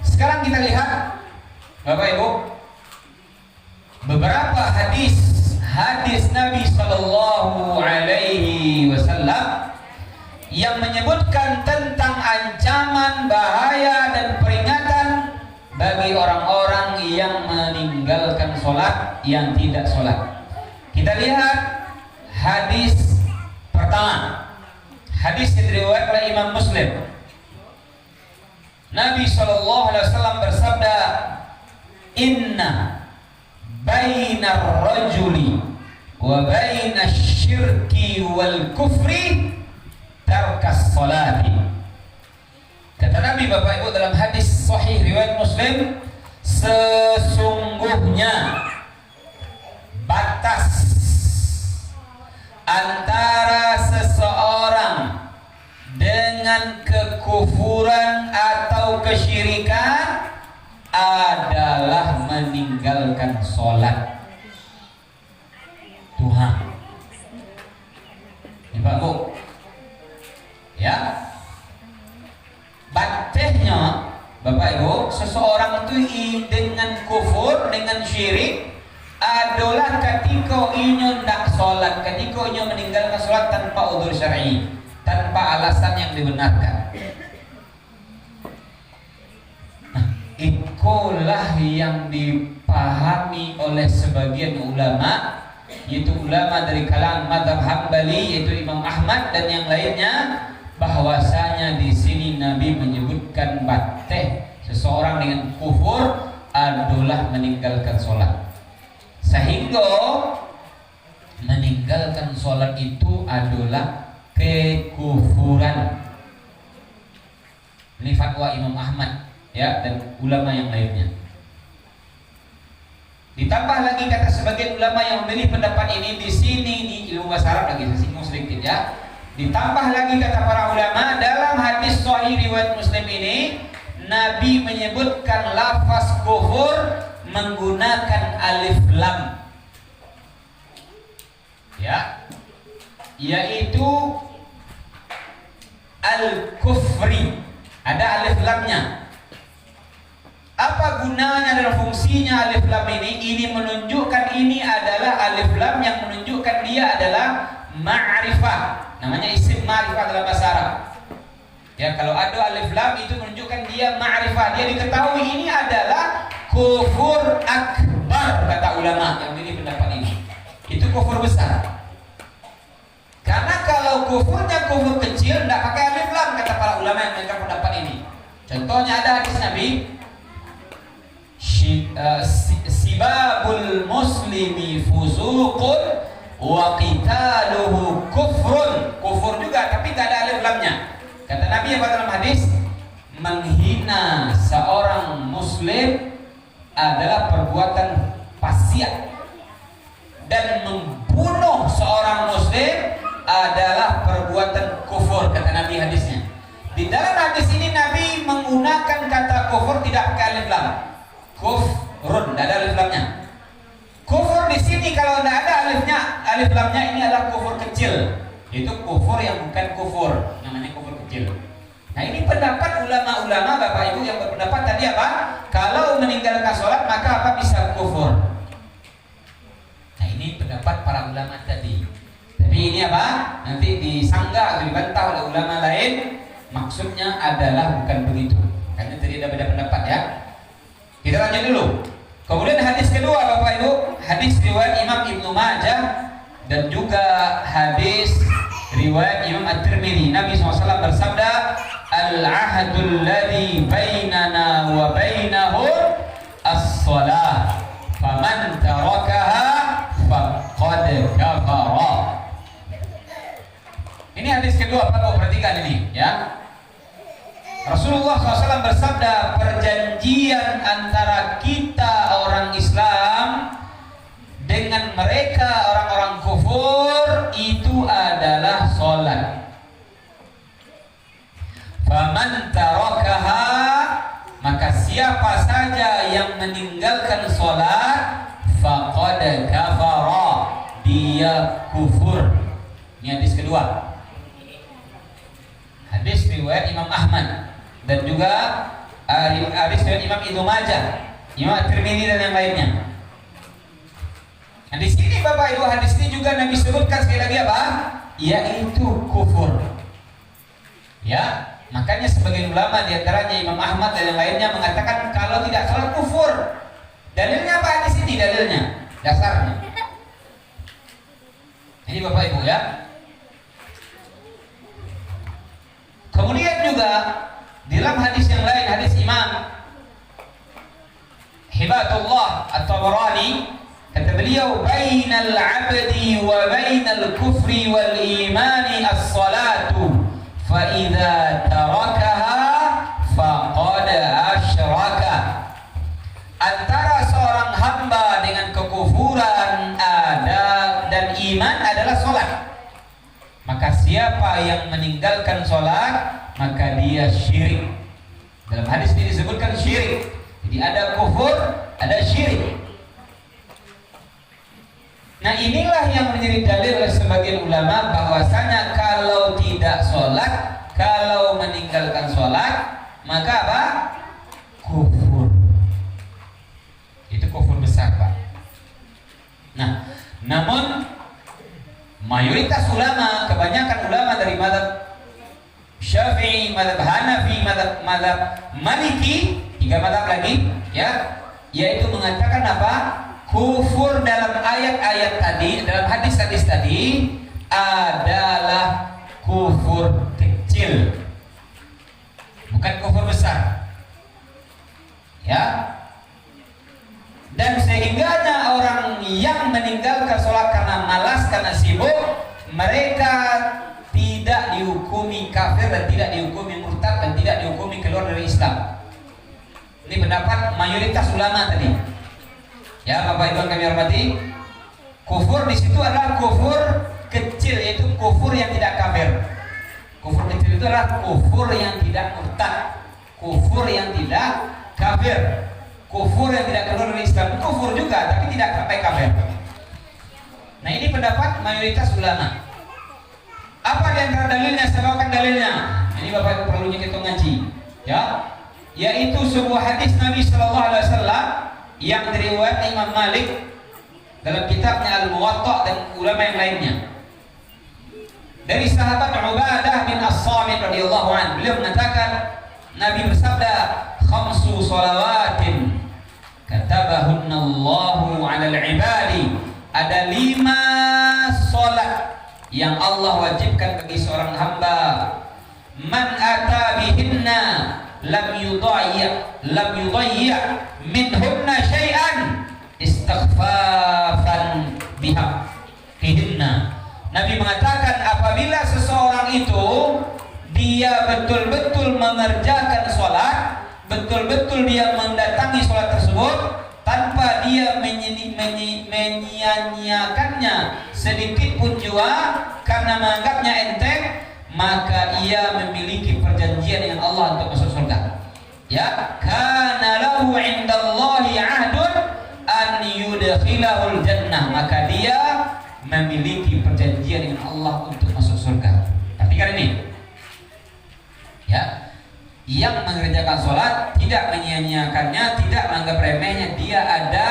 Sekarang kita lihat Bapak Ibu beberapa hadis Nabi Sallallahu Alaihi Wasallam yang menyebutkan tentang ancaman, bahaya dan peringatan bagi orang-orang yang meninggalkan sholat, yang tidak sholat. Kita lihat hadis pertama. Hadis yang diriwayatkan oleh Imam Muslim. Nabi SAW bersabda, "Inna bainar rajuli wa bainash syirki wal kufri tarkas salati." Kata Nabi, Bapak Ibu, dalam hadis sahih riwayat Muslim, sesungguhnya batas antara seseorang dengan kekufuran atau kesyirikan adalah meninggalkan sholat. Tuhan, ini Pak Bu, ya, batehnya Bapak Ibu, seseorang itu dengan kufur, dengan syirik adalah ketika inyo ndak sholat, ketika inyo meninggalkan sholat tanpa udzur syar'i, tanpa alasan yang dibenarkan. Nah, itulah yang dipahami oleh sebagian ulama, yaitu ulama dari kalangan mazhab Hambali, yaitu Imam Ahmad dan yang lainnya, bahwasanya di sini Nabi menyebutkan batteh seseorang dengan kufur adalah meninggalkan sholat, sehingga meninggalkan sholat itu adalah kekufuran. Ini fatwa Imam Ahmad ya dan ulama yang lainnya. Ditambah lagi kata sebagian ulama yang memilih pendapat ini di sini di ilmu bahasa Arab, lagi saya singgung sedikit ya. Ditambah lagi kata para ulama, dalam hadis sahih riwayat Muslim ini Nabi menyebutkan lafaz kufur menggunakan alif lam, ya, yaitu al-kufri, ada alif lamnya. Apa gunanya dan fungsinya alif lam ini? Ini menunjukkan ini adalah alif lam yang menunjukkan dia adalah ma'rifah. Namanya isim ma'rifah dalam bahasa Arab. Ya, kalau ada alif lam itu menunjukkan dia ma'rifah. Dia diketahui ini adalah kufur akbar, kata ulama yang ini pendapat ini. Itu kufur besar. Karena kalau kufurnya kufur kecil tidak pakai alif lam, kata para ulama yang memegang pendapat ini. Contohnya ada hadis Nabi, sibabul muslimi fusuqun wa qitaluhu kufrun. Kufur juga tapi tidak ada alif lamnya. Kata Nabi apa dalam hadis, menghina seorang muslim adalah perbuatan fasiq, dan membunuh seorang muslim adalah perbuatan kufur, kata Nabi hadisnya. Di dalam hadis ini Nabi menggunakan kata kufur tidak pakai alif lam. Kufrun, tidak ada alif lamnya. Kufur di sini kalau tidak ada alif lamnya ini adalah kufur kecil. Itu kufur yang bukan kufur, namanya kufur kecil. Nah, ini pendapat ulama-ulama Bapak Ibu yang berpendapat tadi apa? Kalau meninggalkan sholat maka apa bisa kufur. Nah, ini pendapat para ulama tadi. Tapi ini apa? Nanti disanggah atau dibantah oleh ulama lain. Maksudnya adalah bukan begitu. Karena tadi ada beda pendapat ya. Kita lanjut dulu. Kemudian hadis kedua Bapak Ibu, hadis riwayat Imam Ibnu Majah dan juga hadis riwayat Imam At-Tirmidzi. Nabi SAW bersabda, al-ahdul ladzi bainana wa bainahum as-shalah, faman tarakaha faqad kafara. Ini hadis kedua Pak Ibu, perhatikan ini ya. Rasulullah SAW bersabda, perjanjian antara kita orang Islam dengan mereka orang-orang kufur itu adalah sholat. Faman tarakaha, maka siapa saja yang meninggalkan sholat, faqad kafara, dia kufur. Ini hadis kedua. Hadis riwayat Imam Ahmad dan juga hadis riwayat Imam Ibnu Majah, Imam At-Tirmidzi dan yang lainnya. Nah, di sini Bapak Ibu, hadis ini juga Nabi sebutkan sekali lagi apa? Yaitu kufur. Ya, makanya sebagian ulama di antaranya Imam Ahmad dan yang lainnya mengatakan kalau tidak salah kufur. Dalilnya apa hadis ini? Dalilnya, dasarnya. Ini Bapak Ibu ya. Kemudian juga dalam hadis yang lain, hadis Imam Hibatullah At-Tabarani, kata beliau, bainal abdi wa bainal kufri wal imani as-salatu, fa idza tarakaha faqad asyraka. Antara seorang hamba dengan kekufuran dan iman adalah salat. Maka siapa yang meninggalkan sholat, maka dia syirik. Dalam hadis ini disebutkan syirik. Jadi ada kufur, ada syirik. Nah, inilah yang menjadi dalil oleh sebagian ulama bahwasanya kalau tidak sholat, kalau meninggalkan sholat, maka apa? Namun mayoritas ulama, kebanyakan ulama dari mazhab Syafi'i, mazhab Hanafi, mazhab Maliki, 3 mazhab lagi, ya, yaitu mengatakan apa? Kufur dalam ayat-ayat tadi, dalam hadis-hadis tadi adalah kufur kecil, bukan kufur besar, ya. Dan sehingganya orang yang meninggalkan sholat karena malas, karena sibuk, mereka tidak dihukumi kafir dan tidak dihukumi murtad dan tidak dihukumi keluar dari Islam. Ini pendapat mayoritas ulama tadi. Ya, Bapak Ibu yang kami hormati, kufur di situ adalah kufur kecil, yaitu kufur yang tidak kafir. Kufur kecil itu adalah kufur yang tidak murtad, kufur yang tidak kafir. Kufur yang tidak keluar dari Islam, kufur juga tapi tidak sampai kafir. Nah, ini pendapat mayoritas ulama. Apa di antara dalilnya? Saya bawakan dalilnya. Ini Bapak Ibu perlunya kita ngaji, ya. Yaitu sebuah hadis Nabi Shallallahu Alaihi Wasallam yang diriwayatkan Imam Malik dalam kitabnya Al-Muwatta dan ulama yang lainnya. Dari sahabat Ubadah bin As-Samit radhiyallahu anhu, beliau mengatakan Nabi bersabda, "Khamsu shalawatin katabahunna Allahu 'alal 'ibadi." Ada 5 salat yang Allah wajibkan bagi seorang hamba. Man ata bihinna lam yudayya minhunna syai'an istighfafan bihinna. Nabi mengatakan apabila seseorang itu dia betul-betul mengerjakan sholat, betul-betul dia mendatangi sholat tersebut tanpa dia menyia-nyiakannya sedikit pun jua karena menganggapnya enteng, maka ia memiliki perjanjian dengan Allah untuk masuk surga. Ya, kana lahu 'indallahi 'ahdun an yudkhilahul jannah, maka dia memiliki perjanjian dengan Allah untuk masuk surga. Perhatikan ini. Ya, yang mengerjakan sholat tidak menyia-nyiakannya, tidak menganggap remehnya, dia ada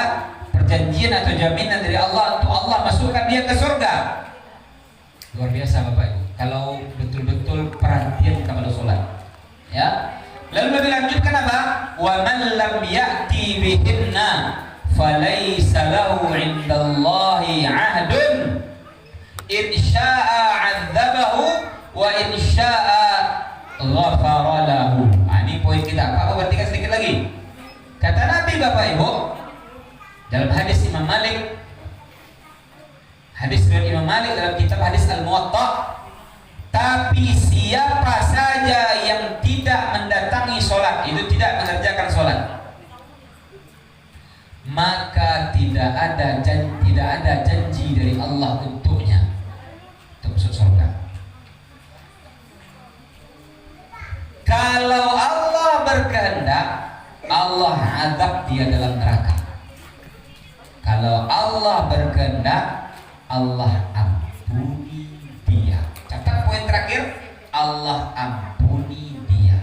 perjanjian atau jaminan dari Allah untuk Allah masukkan dia ke surga. Luar biasa Bapak Ibu, kalau betul-betul perhatian kepada sholat, ya. Lalu Nabi lanjutkan apa? Wa man lam ya'ti bihinna falaysa lahu 'indallahi 'ahdun in syaa'a 'adzabahu wa in syaa'a ghafara lahu. Ini poin kita. Pak, perhatikan sedikit lagi. Kata Nabi Bapak Ibu dalam hadis Imam Malik, hadis riwayat Imam Malik dalam kitab hadis Al-Muwatta, tapi siapa saja yang tidak mendatangi sholat, itu tidak mengerjakan sholat, maka tidak ada janji dari Allah untuknya untuk masuk surga. Kalau Allah berkehendak, Allah azab dia dalam neraka. Kalau Allah berkehendak, Allah ampuni dia. Catat poin terakhir, Allah ampuni dia.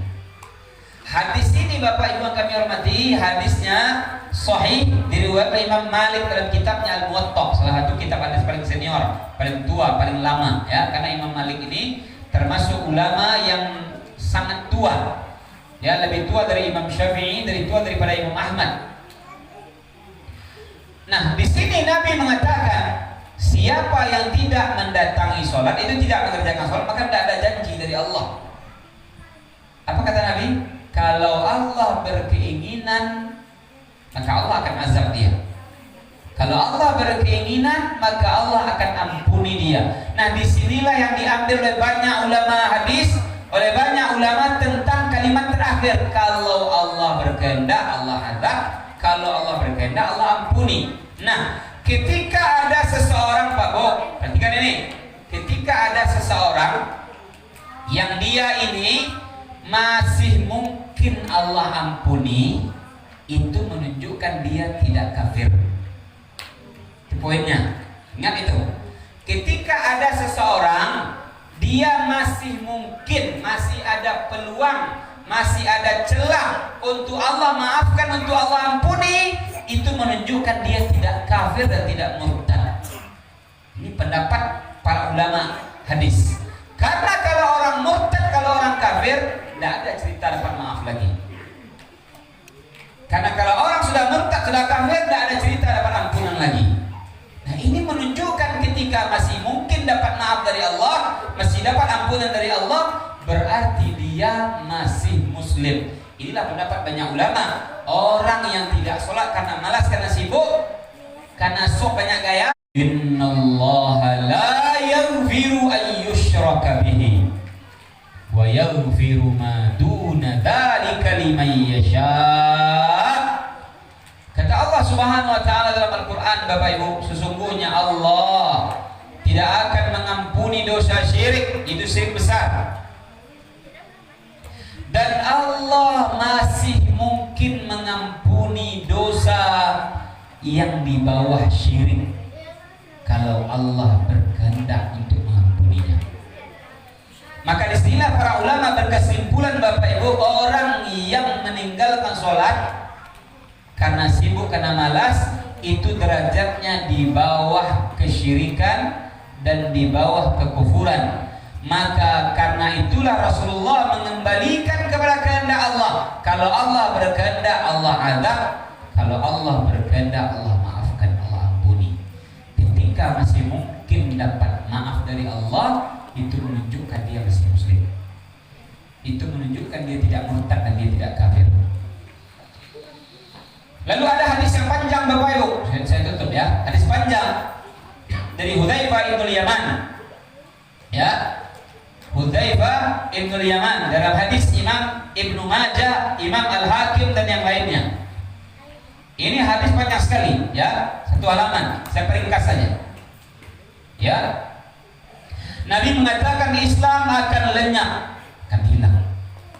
Hadis ini Bapak Ibu yang kami hormati, hadisnya sahih diriwayatkan Imam Malik dalam kitabnya Al-Muwatta, salah satu kitab hadis paling senior, paling tua, paling lama, ya, karena Imam Malik ini termasuk ulama yang sangat tua, ya, lebih tua dari Imam Syafi'i, daripada Imam Ahmad. Nah, di sini Nabi mengatakan siapa yang tidak mendatangi sholat, itu tidak mengerjakan sholat, maka tidak ada janji dari Allah. Apa kata Nabi? Kalau Allah berkeinginan, maka Allah akan azab dia. Kalau Allah berkeinginan, maka Allah akan ampuni dia. Nah, disinilah yang diambil oleh banyak ulama hadis, oleh banyak ulama tentang kalimat terakhir, kalau Allah berkehendak Allah azab, kalau Allah berkehendak Allah ampuni. Nah, ketika ada seseorang, Pak Bo, perhatikan ini, ketika ada seseorang yang dia ini masih mungkin Allah ampuni, itu menunjukkan dia tidak kafir. Itu poinnya, ingat itu. Ketika ada seseorang dia masih mungkin, masih ada peluang, masih ada celah untuk Allah maafkan, untuk Allah ampuni, itu menunjukkan dia tidak kafir dan tidak murtad. Ini pendapat para ulama hadis. Karena kalau orang murtad, kalau orang kafir, tidak ada cerita dapat maaf lagi. Karena kalau orang sudah murtad, sudah kafir, tidak ada cerita dapat ampunan lagi. Nah, ini menunjukkan ketika masih mungkin dapat maaf dari Allah, masih dapat ampunan dari Allah, berarti dia masih muslim. Inilah pendapat banyak ulama. Orang yang tidak sholat karena malas, karena sibuk, karena sok banyak gaya. Innallaha la yaghfiru an yushraka bihi wa yaghfiru ma duna dzalika liman yasha. Kata Allah Subhanahu wa taala dalam Al-Qur'an, Bapak Ibu, sesungguhnya Allah tidak akan mengampuni dosa syirik, itu syirik besar. Dan Allah masih mungkin mengampuni dosa yang di bawah syirik kalau Allah berkehendak untuk mengampuninya. Maka disinilah para ulama berkesimpulan, Bapak Ibu, orang yang meninggalkan sholat karena sibuk, karena malas, itu derajatnya di bawah kesyirikan dan di bawah kekufuran. Maka karena itulah Rasulullah mengembalikan kepada kehendak Allah. Kalau Allah berkehendak, Allah azab. Kalau Allah berkehendak, Allah maafkan, Allah ampuni. Ketika masih mungkin dapat maaf dari Allah, itu menunjukkan dia masih muslim. Itu menunjukkan dia tidak murtad dan dia tidak kafir. Lalu ada hadis yang panjang, Bapak Ibu. Saya tutup ya. Hadis panjang dari Hudzaifah bin Yaman. Ya. Hudzaifah bin Yaman dalam hadis Imam Ibnu Majah, Imam Al-Hakim dan yang lainnya. Ini hadis panjang sekali, ya. Satu halaman. Saya peringkas saja. Ya. Nabi mengatakan Islam akan lenyap, akan hilang.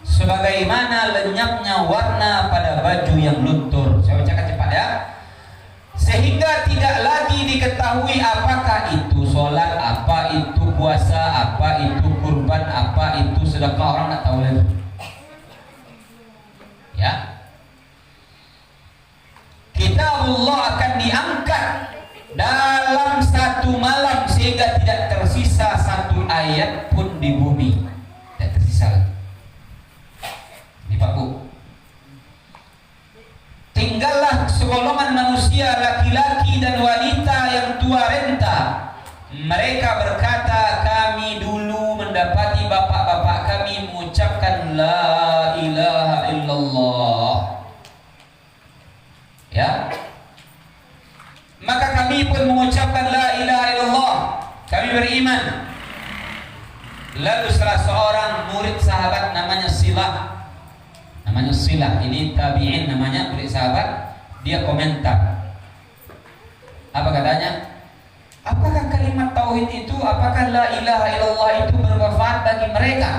Sebagaimana lenyapnya warna pada baju yang luntur. Saya bacakan cepat ya. Sehingga tidak lagi diketahui apakah itu sholat, apa itu puasa, apa itu kurban, apa itu sedekah, orang tak tahu lagi. Ya. Kitabullah akan diangkat dalam satu malam sehingga tidak tersisa satu ayat pun di bumi. Tidak tersisa lagi. Ini Pak Bu. Tinggallah segolongan manusia, laki-laki dan wanita yang tua renta. Mereka berkata, kami dulu mendapati bapak-bapak kami mengucapkan la ilaha illallah. Ya. Maka kami pun mengucapkan la ilaha illallah. Kami beriman. Lalu salah seorang murid sahabat namanya Silah, ini tabi'in namanya, murid sahabat, dia komentar. Apa katanya? Apakah kalimat tauhid itu, apakah la ilaha illallah itu bermanfaat bagi mereka?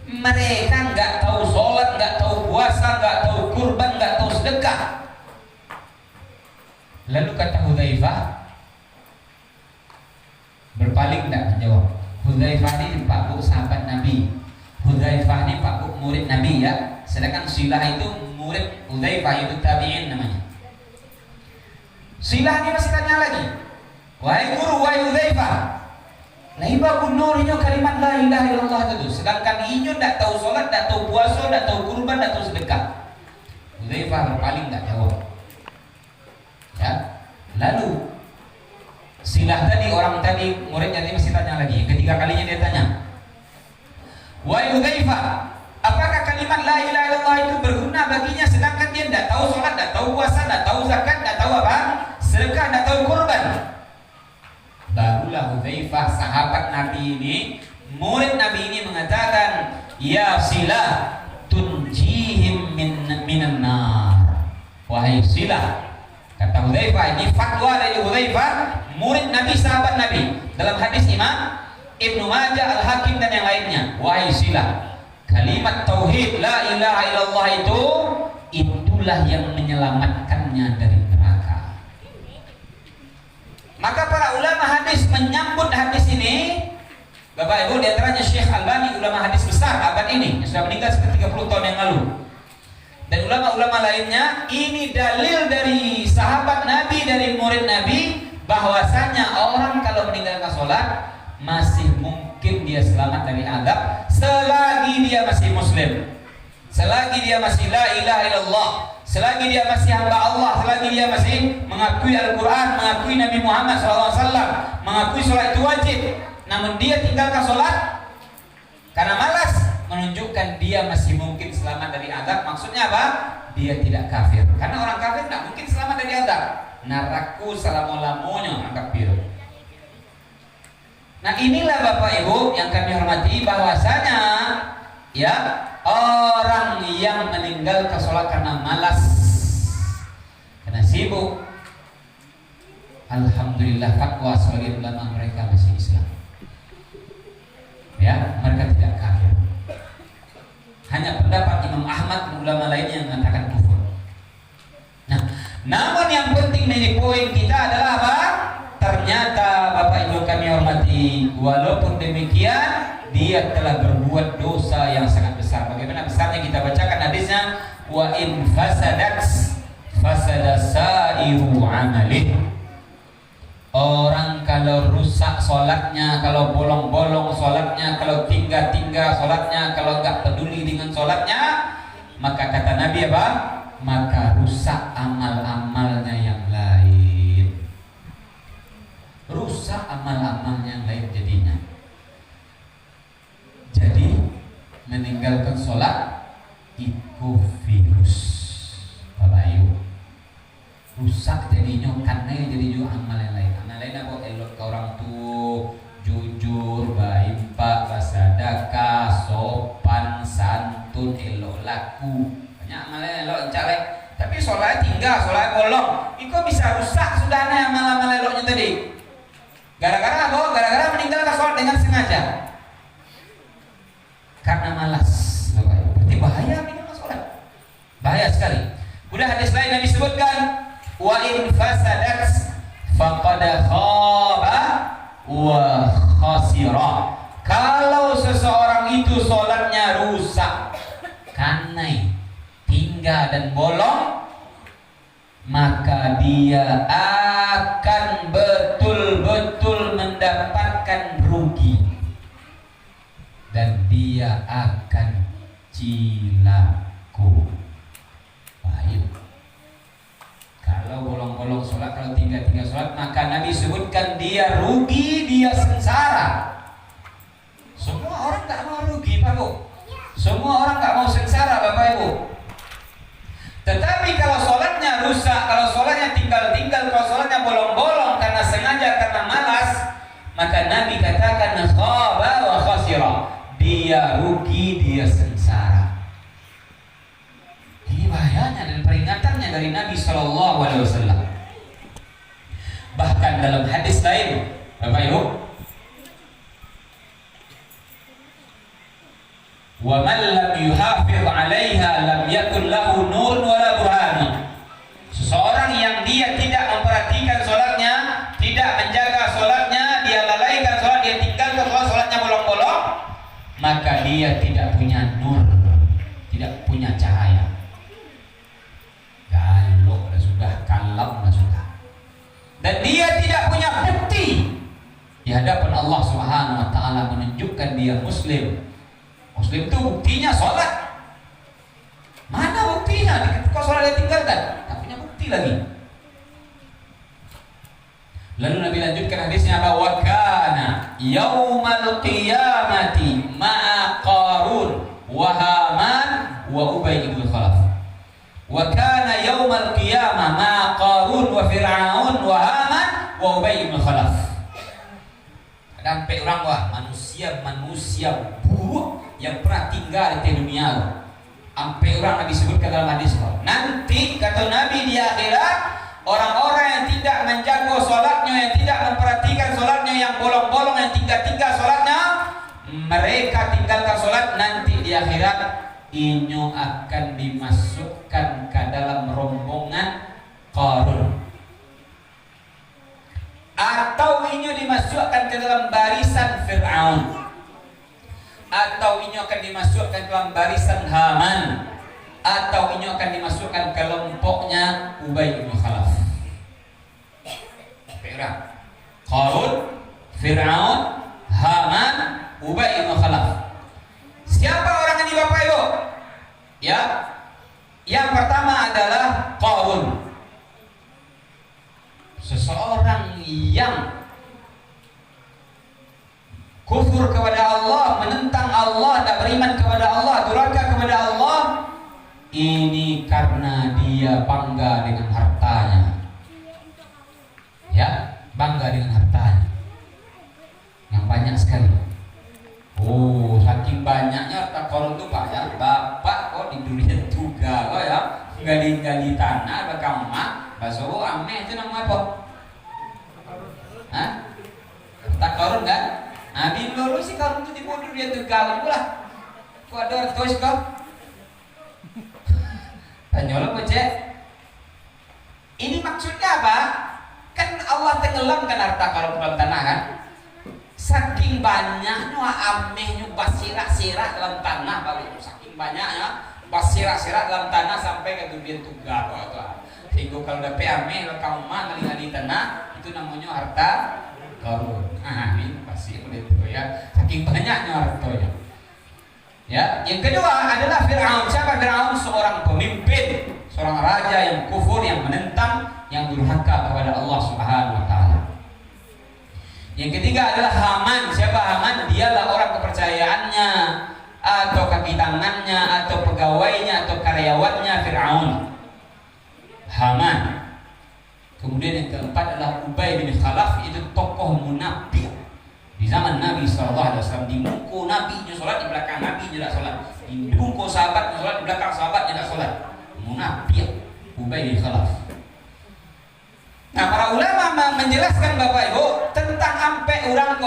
Mereka nggak tahu sholat, nggak tahu puasa, nggak tahu kurban, nggak tahu sedekah. Lalu kata Hudzaifah, berpaling tidak menjawab. Hudzaifah ini Pak Bu sahabat Nabi. Hudzaifah ini Pak Bu murid Nabi ya. Sedangkan Silah itu murid Hudzaifah, itu tabi'in namanya. Silah ini masih tanya lagi, wahai guru, wahai Hudzaifah, laiba kunurinya kalimat la ilaha illallah itu. Sedangkan inyo tidak tahu sholat, tidak tahu puasa, tidak tahu kurban, tidak tahu sedekah. Hudzaifah berpaling tidak jawab. Ya. Lalu Silah tadi, orang tadi, muridnya tadi masih tanya lagi. Ketiga kalinya dia tanya, wahai Hudzaifah, apakah kalimat la ilaha illallah itu berguna baginya sedangkan dia tidak tahu sholat, tidak tahu puasa, tidak tahu zakat, tidak tahu apa sedekah, tidak tahu kurban? Barulah Hudzaifah, sahabat Nabi ini, murid Nabi ini mengatakan, ya Silah, tunjihim minan nar. Wahai Silah, kata Hudzaifah, ini fatwa dari Hudzaifah, murid Nabi, sahabat Nabi, dalam hadis Imam Ibnu Majah, Al-Hakim dan yang lainnya. Wahai Silah, kalimat tauhid la ilaha illallah itu, itulah yang menyelamatkannya dari neraka. Maka para ulama hadis menyambut hadis ini, Bapak Ibu, di antaranya Syekh Albani, ulama hadis besar abad ini, yang sudah meninggal sekitar 30 tahun yang lalu. Dan ulama-ulama lainnya, ini dalil dari sahabat Nabi, dari murid Nabi, bahwasanya orang kalau meninggalkan sholat masih mungkin dia selamat dari azab selagi dia masih muslim, selagi dia masih la ilaha illallah, selagi dia masih hamba Allah, selagi dia masih mengakui Al-Quran, mengakui Nabi Muhammad SAW, mengakui sholat itu wajib, namun dia tinggalkan sholat karena malas, menunjukkan dia masih mungkin selamat dari azab. Maksudnya apa? Dia tidak kafir, karena orang kafir tidak mungkin selamat dari azab. Naraku salamu-lamunya angkat biru. Nah inilah Bapak Ibu yang kami hormati, bahwasanya ya orang yang meninggalkan sholat karena malas, karena sibuk, alhamdulillah fatwa sebagian ulama mereka masih Islam. Ya, mereka tidak kafir. Hanya pendapat Imam Ahmad dan ulama lainnya yang mengatakan kufur. Nah, namun yang penting dari poin kita adalah apa? Ternyata Bapak Ibu kami hormati, walaupun demikian dia telah berbuat dosa yang sangat besar. Bagaimana besarnya? Kita bacakan hadisnya, wa in fasadat fasada sa'iru amalih. Orang kalau rusak sholatnya, kalau bolong-bolong sholatnya, kalau tinggal-tinggal sholatnya, kalau nggak peduli dengan sholatnya, maka kata Nabi apa? Maka rusak amal-amalnya yang lain. Rusak amal-amalnya yang lain jadinya. Jadi meninggalkan sholat itu virus, Bapak Ibu. Rusak jadinya karena jadi juga amal yang lain. Amal lain apa? Elok ke orang tua, jujur, baik pak, bersedekah, sopan, santun, elok laku. Banyak amal lain elok encalek. Tapi sholat tinggal, sholat bolong. Itu bisa rusak sudah amal-amal eloknya tadi. Gara-gara apa? Gara-gara meninggalkan sholat dengan sengaja. Karena malas. Berarti bahaya meninggalkan sholat. Bahaya sekali. Udah hadis lain yang disebutkan, wa in fasadat faqad khaba wa khasira. Kalau seseorang itu sholatnya rusak karena tinggal dan bolong, maka dia akan betul-betul mendapatkan rugi dan dia akan cilaku. Baik. Kalau bolong-bolong sholat, kalau tinggal-tinggal sholat, maka Nabi sebutkan dia rugi, dia sengsara. Semua orang tak mau rugi, Pak Bu. Semua orang tak mau sengsara, Bapak Ibu. Tetapi kalau sholatnya rusak, kalau sholatnya tinggal-tinggal, kalau sholatnya bolong-bolong karena sengaja, karena malas, maka Nabi katakan khaba wa khasira. Dia rugi, dia sengsara. Ini bahayanya dan peringatannya dari Nabi SAW. Bahkan dalam hadis lain, Bapak Ibu, wa man lam yuhafiz 'alaiha lam yakun lahu nurun wala burhan. Seseorang yang dia tidak memperhatikan sholatnya, tidak menjaga sholatnya, dia lalaikan sholat, dia tinggalkan sholatnya bolong-bolong, maka dia tidak punya nur, tidak punya cahaya. Galok dah sudah, kalam dah sudah. Dan dia tidak punya bukti di hadapan Allah Subhanahu wa taala menunjukkan dia muslim. Muslim itu buktinya sholat. Mana buktinya? Ketika sholat dia tinggalkan, tak punya bukti lagi. Lalu Nabi lanjutkan hadisnya apa? Wa kana yaumal qiyamati ma'a Qarun wa Haman wa Ubay ibn Khalaf. Wa kana yaumal qiyamah ma'a Qarun wa Fir'aun wa Haman wa Ubay ibn Khalaf. Sampai orang wah manusia buruk yang pernah tinggal di dunia. Sampai orang Nabi sebutkan dalam hadis, nanti kata Nabi di akhirat, orang-orang yang tidak menjaga sholatnya, yang tidak memperhatikan sholatnya, yang bolong-bolong, yang tinggal-tinggal sholatnya, mereka tinggalkan sholat, nanti di akhirat inyo akan dimasukkan ke dalam rombongan Qarun, atau inyo dimasukkan ke dalam barisan Fir'aun, atau inyo akan dimasukkan ke dalam barisan Haman, atau inyo akan dimasukkan ke kelompoknya Ubay bin Khalaf. Perang. Yang pertama adalah Qarun. Seseorang yang kufur kepada Allah, menentang Allah, tidak beriman kepada Allah, durhaka kepada Allah, ini karena dia bangga dengan hartanya. Ya, bangga dengan hartanya yang banyak sekali. Oh, saking banyaknya harta Qarun itu Pak ya, bapak kok di dunia juga kok ya, gali-gali tanah, berkamar, baso ame itu namanya apa? Hah? Harta Qarun kan? Nabi dulu sih Qarun itu dibodoh dia tugal pula. Kok ada terus kok? Tanya lo cek. Ini maksudnya apa? Kan Allah tenggelamkan harta Qarun dalam tanah kan? Saking banyaknya amehnya basirah-sirah dalam tanah baru saking banyaknya basirah-sirah dalam tanah sampai ke dunia tugal itu. Sehingga kalau dapat ameh lekau mah di tanah itu namanya harta Qarun. Ini pasti udah itu ya. Saking banyaknya hartanya. Ya, yang kedua adalah Fir'aun. Siapa Fir'aun? Seorang pemimpin, seorang raja yang kufur, yang menentang, yang durhaka kepada Allah Subhanahu wa taala. Yang ketiga adalah Haman. Siapa Haman? Dialah orang kepercayaannya atau kaki tangannya atau pegawainya atau karyawannya Fir'aun. Haman. Kemudian yang keempat adalah Ubay bin Khalaf, itu tokoh munafik di zaman Nabi SAW. Di muka Nabi nya sholat, di belakang Nabi nya tidak sholat. Di muka sahabat nya sholat, di belakang sahabat nya tidak sholat. Munafik Ubay bin Khalaf. Nah, para ulama menjelaskan Bapak Ibu tentang sampai orang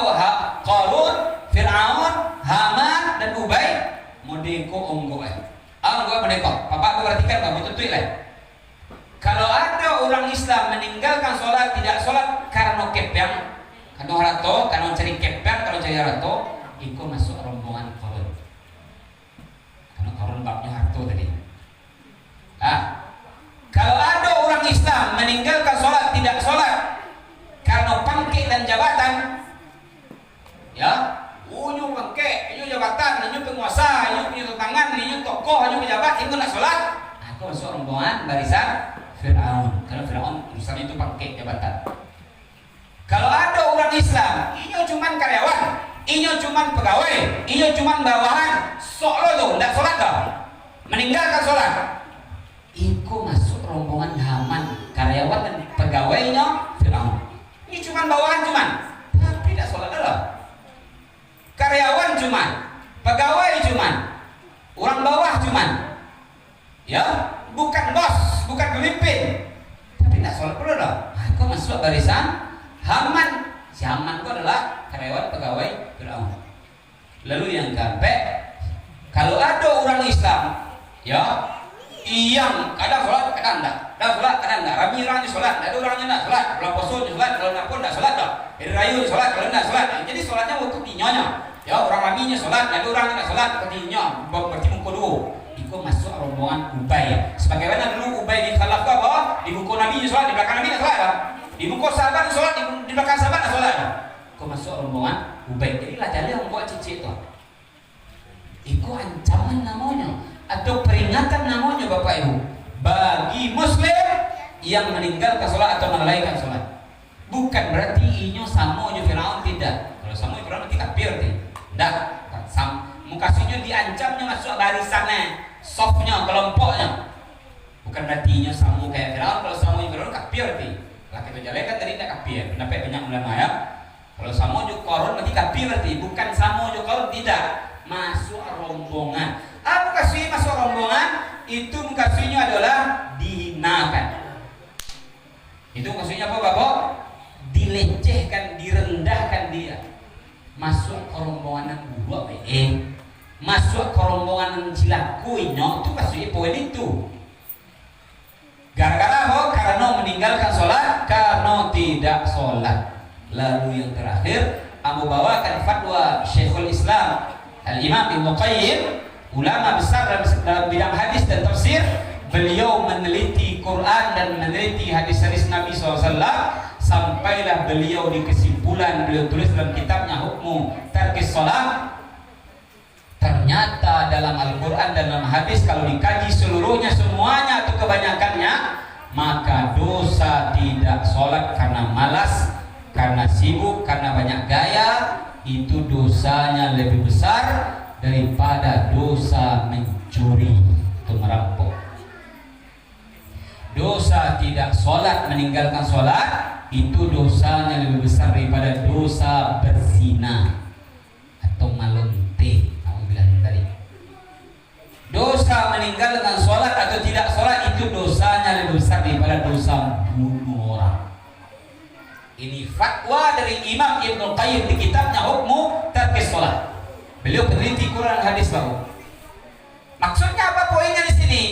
Qarun, Fir'aun, Haman dan Ubay modeko onggo meneko. Bapak perhatikan Bapak betul lah. Kalau ada orang Islam meninggalkan sholat, tidak sholat karena kepeng, karena harato, karena cari kepeng, karena cari harato, itu masuk rombongan Qarun. Karena Qarun babnya harto tadi. Kalau ada orang Islam meninggalkan sholat, tidak sholat karena pangkat dan jabatan, ya, unyu pangkat, unyu jabatan, unyu penguasa, unyu tangan, unyu tokoh, unyu pejabat, itu tidak sholat, aku masuk rombongan barisan Fir'aun. Karena Fir'aun urusan itu pakai jabatan. Kalau ada orang Islam, inyo cuman karyawan, inyo cuman pegawai, inyo cuman bawahan, sok lo tuh, tidak sholat dah, meninggalkan sholat, iku masuk rombongan Haman, karyawan dan pegawainya Fir'aun. Ini cuman bawahan cuman, tapi tidak sholat dah. Karyawan cuman, pegawai cuman, orang bawah cuman, ya, bukan bos, bukan pemimpin, tapi tidak sholat pula dah. Aku masuk barisan Haman. Si Haman itu adalah karyawan pegawai Fir'aun. Lalu yang keempat, kalau ada orang Islam, ya, yang kadang sholat, kadang tidak, kadang sholat, kadang tidak. Rami orangnya sholat, ada orangnya tidak sholat. Kalau poso sholat, kalau nak pun tidak sholat dah. Hari Raya sholat, kalau tidak sholat. Jadi sholatnya waktu dinyonya. Ya, orang raminya sholat, ada orangnya tidak sholat, ketinyo, berarti muka dua. Itu masuk rombongan Ubay. Sebagaimana dulu Ubay bin Khalaf apa? Di buku Nabi sholat, di belakang Nabi tidak sholat dah. Di buku sahabat sholat, di belakang sahabat tidak sholat dah. Itu masuk rombongan Ubay. Jadilah jadi orang buat cicik itu. Itu ancaman namanya, atau peringatan namanya Bapak Ibu, bagi Muslim yang meninggalkan sholat atau melalaikan sholat. Bukan berarti inyo sama aja Fir'aun, tidak. Kalau sama Fir'aun nanti kafir tidak. Mukasinya diancamnya masuk barisannya, softnya, kelompoknya. Bukan berarti inyo sama kayak Fir'aun. Kalau sama Fir'aun kafir lah kita jalekan tadi tidak kafir. Kenapa banyak ulama ya? Kalau sama aja Qarun berarti kafir berarti. Bukan sama aja Qarun, tidak. Masuk rombongan. Apa kasih masuk rombongan? Itu kasihnya adalah dihinakan. Itu maksudnya apa Bapak? Dilecehkan, direndahkan dia. Masuk ke rombongan gua masuk ke rombongan cilakuinyo, itu kasihnya poin itu. Gara-gara apa? Karena meninggalkan sholat, karena tidak sholat. Lalu yang terakhir, aku bawakan fatwa Syekhul Islam Al-Imam Ibnu Qayyim, ulama besar dalam bidang hadis dan tafsir. Beliau meneliti Quran dan meneliti hadis-hadis Nabi SAW, sampailah beliau di kesimpulan, beliau tulis dalam kitabnya Hukmu Tarkis Shalah. Ternyata dalam Al-Quran dan dalam hadis kalau dikaji seluruhnya semua, maka dosa tidak sholat karena malas, karena sibuk, karena banyak gaya, itu dosanya lebih besar daripada dosa mencuri atau merampok. Dosa tidak sholat, meninggalkan sholat, itu dosanya lebih besar daripada dosa berzina atau malonte. Dosa meninggalkan sholat atau tidak sholat itu dosanya lebih besar daripada dosa bunuh orang. Ini fatwa dari Imam Ibnu Qayyim di kitabnya Hukmu Tarkis Sholat. Beliau peneliti Quran hadis baru. Maksudnya apa poinnya di sini?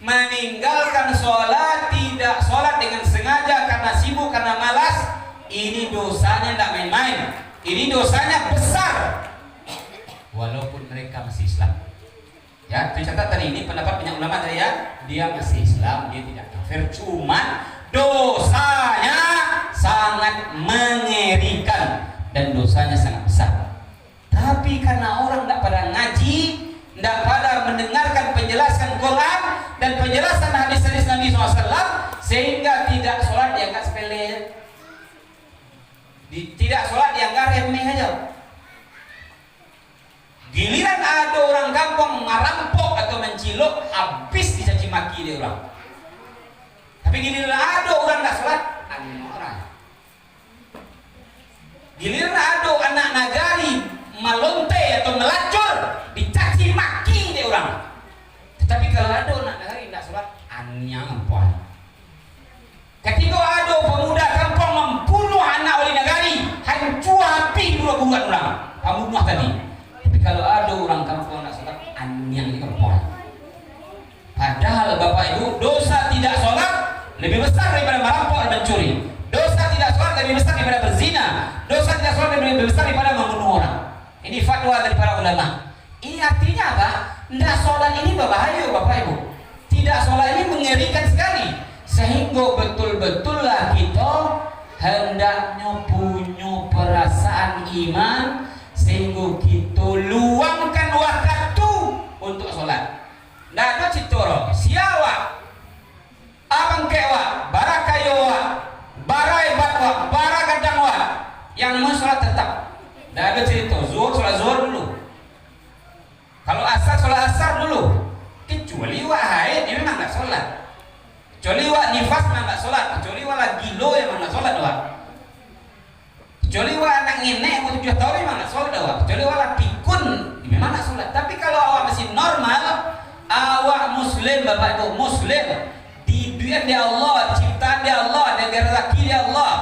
Meninggalkan sholat, tidak sholat dengan sengaja karena sibuk, karena malas, ini dosanya tidak main-main. Ini dosanya besar, walaupun mereka masih Islam. Ya, tercatat tadi ini pendapat banyak ulama tadi ya, dia masih Islam, dia tidak kafir, cuman dosanya sangat mengerikan dan dosanya sangat besar. Tapi karena orang tidak pada ngaji, tidak pada mendengarkan penjelasan Quran dan penjelasan hadis-hadis Nabi SAW, sehingga tidak sholat dianggap sepele, tidak sholat dianggap remeh aja. Giliran ada orang kampung merampok atau mencilok, habis dicaci maki dia orang. Tapi giliran ada orang tak sholat, aneh orang. Giliran ada anak nagari malonte atau melacur, dicaci maki dia orang. Tetapi kalau ada anak nagari tak sholat, aneh apa? Ketika ada pemuda kampung membunuh anak oleh nagari, hancur api buruan orang, pembunuh tadi. Kalau ada orang kampung nak sholat, anyang perempuan. Padahal Bapak Ibu, dosa tidak sholat lebih besar daripada merampok dan mencuri. Dosa tidak sholat lebih besar daripada berzina. Dosa tidak sholat lebih besar daripada membunuh orang. Ini fatwa dari para ulama. Ini artinya apa? Tidak sholat ini berbahaya Bapak Ibu. Tidak sholat ini mengerikan sekali. Sehingga betul-betullah kita hendaknya punya perasaan iman, sehingga kita luangkan waktu untuk sholat. Tidak ada citoro siawa abang kewa barakayowa barai batwa baragadangwa yang mau sholat tetap. Tidak ada cerita zuhur sholat zuhur dulu, kalau asar sholat asar dulu, kecuali wak haid ya memang tidak sholat, kecuali wak nifas memang tidak sholat, kecuali wak lagi lo yang memang tidak sholat doang, kecuali wak anak nenek umur 7 tahun memang tidak sholat doang, kecuali wak pikun memang tidak sholat. Tapi kalau awak masih normal, awak muslim Bapak Ibu, muslim, didikan dia Allah, ciptaan dia Allah, dia rezeki dia Allah,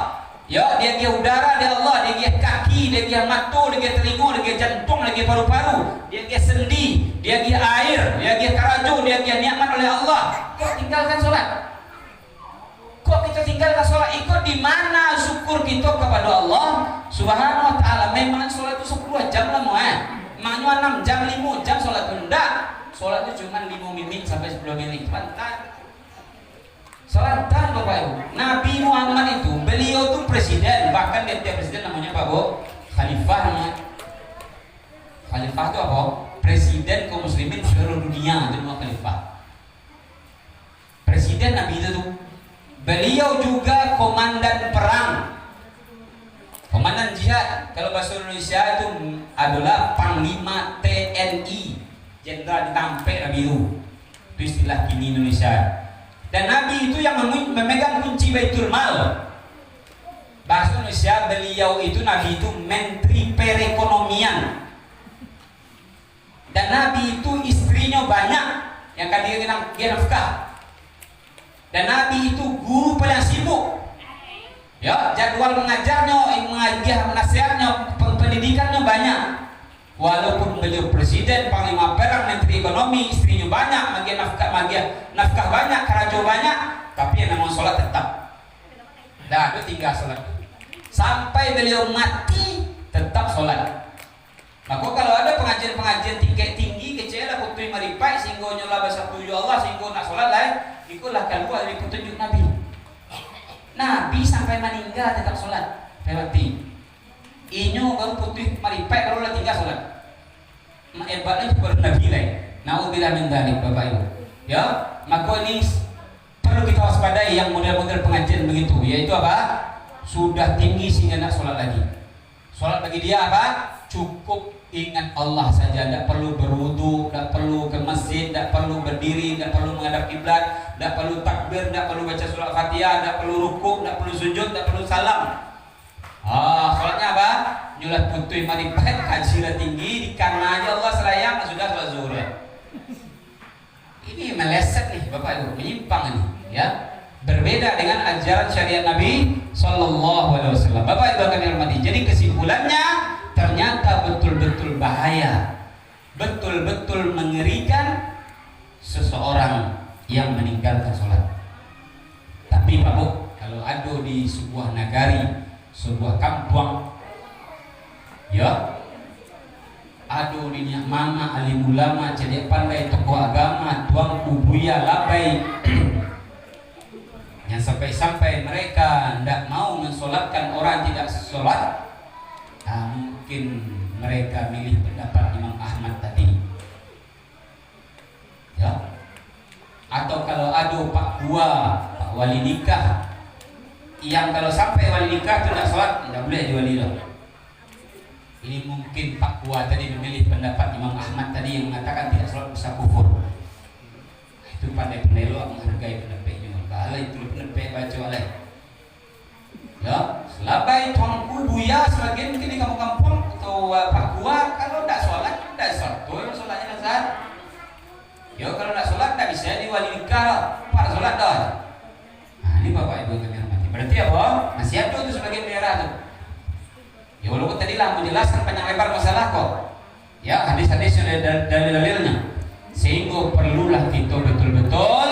ya dia udara dia Allah, dia kaki, dia mata, dia telinga, dia jantung, dia paru-paru, dia sendi, dia air, dia karaju, dia nikmat oleh Allah. Kok tinggalkan sholat? Kok kita tinggalkan sholat? Ikut di mana syukur kita kepada Allah Subhanahu wa taala? Memang sholat itu 10 jam lah mau maknanya 6 jam, 5 jam sholat itu enggak. Sholat itu cuma 5 menit sampai 10 menit. Bentar. Sholat tak Bapak Ibu. Nabi Muhammad itu, beliau itu presiden, bahkan dia presiden namanya apa Bu? Khalifah namanya. Khalifah itu apa? Presiden kaum muslimin seluruh dunia, itu nama khalifah. Presiden Nabi itu tuh. Beliau juga komandan perang, komandan jihad. Kalau bahasa Indonesia itu adalah Panglima TNI, Jenderal Ditampek Nabi itu istilah kini Indonesia. Dan Nabi itu yang memegang kunci Baitul Mal. Bahasa Indonesia beliau itu, Nabi itu Menteri Perekonomian. Dan Nabi itu istrinya banyak yang kan dia nafkah. Dan Nabi itu guru paling sibuk. Ya, jadwal mengajarnya, nasihatnya, pendidikannya banyak. Walaupun beliau presiden, panglima perang, menteri ekonomi, istrinya banyak, nafkah banyak, karajo banyak, tapi yang namanya sholat tetap. Dah, itu tinggal sholat. Sampai beliau mati tetap sholat. Maka kalau ada pengajian-pengajian tingkat tinggi, kecil lah putri maripai, sehingga nyolah bahasa tujuh Allah, sehingga nak sholat lain, ikulah keluar dari petunjuk Nabi. Nabi sampai meninggal tetap sholat. Berarti inyo baru putih maripai baru lah tinggal sholat. Hebatnya itu baru Nabi lain. Nauzubillah min dzalik Bapak Ibu. Ya, maka ini perlu kita waspadai yang model-model pengajian begitu, yaitu apa? Sudah tinggi sehingga nak sholat lagi. Sholat bagi dia apa? Cukup ingat Allah saja, tidak perlu berwudu, tidak perlu ke masjid, tidak perlu berdiri, tidak perlu menghadap kiblat, tidak perlu takbir, tidak perlu baca surat Fatihah, tidak perlu rukuk, tidak perlu sujud, tidak perlu salam. Sholatnya apa? Nyulat putih maripet, kajilah tinggi, di kanan aja Allah selayang, sudah sholat zuhur ya. Ini meleset nih Bapak Ibu, menyimpang ini ya. Berbeda dengan ajaran syariat Nabi Sallallahu Alaihi Wasallam. Bapak Ibu akan dihormati. Jadi kesimpulannya ternyata betul-betul bahaya, betul-betul mengerikan seseorang yang meninggalkan sholat. Tapi Pak Bu, kalau ada di sebuah nagari, sebuah kampung, ya, ada di mama alim ulama, cedek pandai, tokoh agama, tuang kubuya labai, yang sampai-sampai mereka tidak mau mensolatkan orang tidak sholat. Nah, mungkin mereka milih pendapat Imam Ahmad tadi, ya. Atau kalau ada Pak Gua, Pak Wali nikah, yang kalau sampai wali nikah itu tidak sholat, tidak boleh jadi wali dah. Ini mungkin Pak Gua tadi memilih pendapat Imam Ahmad tadi yang mengatakan tidak sholat bisa kufur. Itu pandai-pandai lo menghargai pendapatnya. Kalau itu pendapat baca oleh, ya, selabai tuangku buya sebagian mungkin di kampung-kampung atau Pak Gua kalau tidak sholat, tidak sholat. Tuh sholatnya dasar. Ya kalau tidak sholat tidak bisa di wali nikah, Pak sholat dah. Nah ini Bapak Ibu kami hormati. Berarti apa? Masih ada itu sebagian daerah tuh. Ya walaupun tadi lah menjelaskan panjang lebar masalah kok. Ya hadis-hadis sudah dalil-dalilnya. Sehingga perlulah kita betul-betul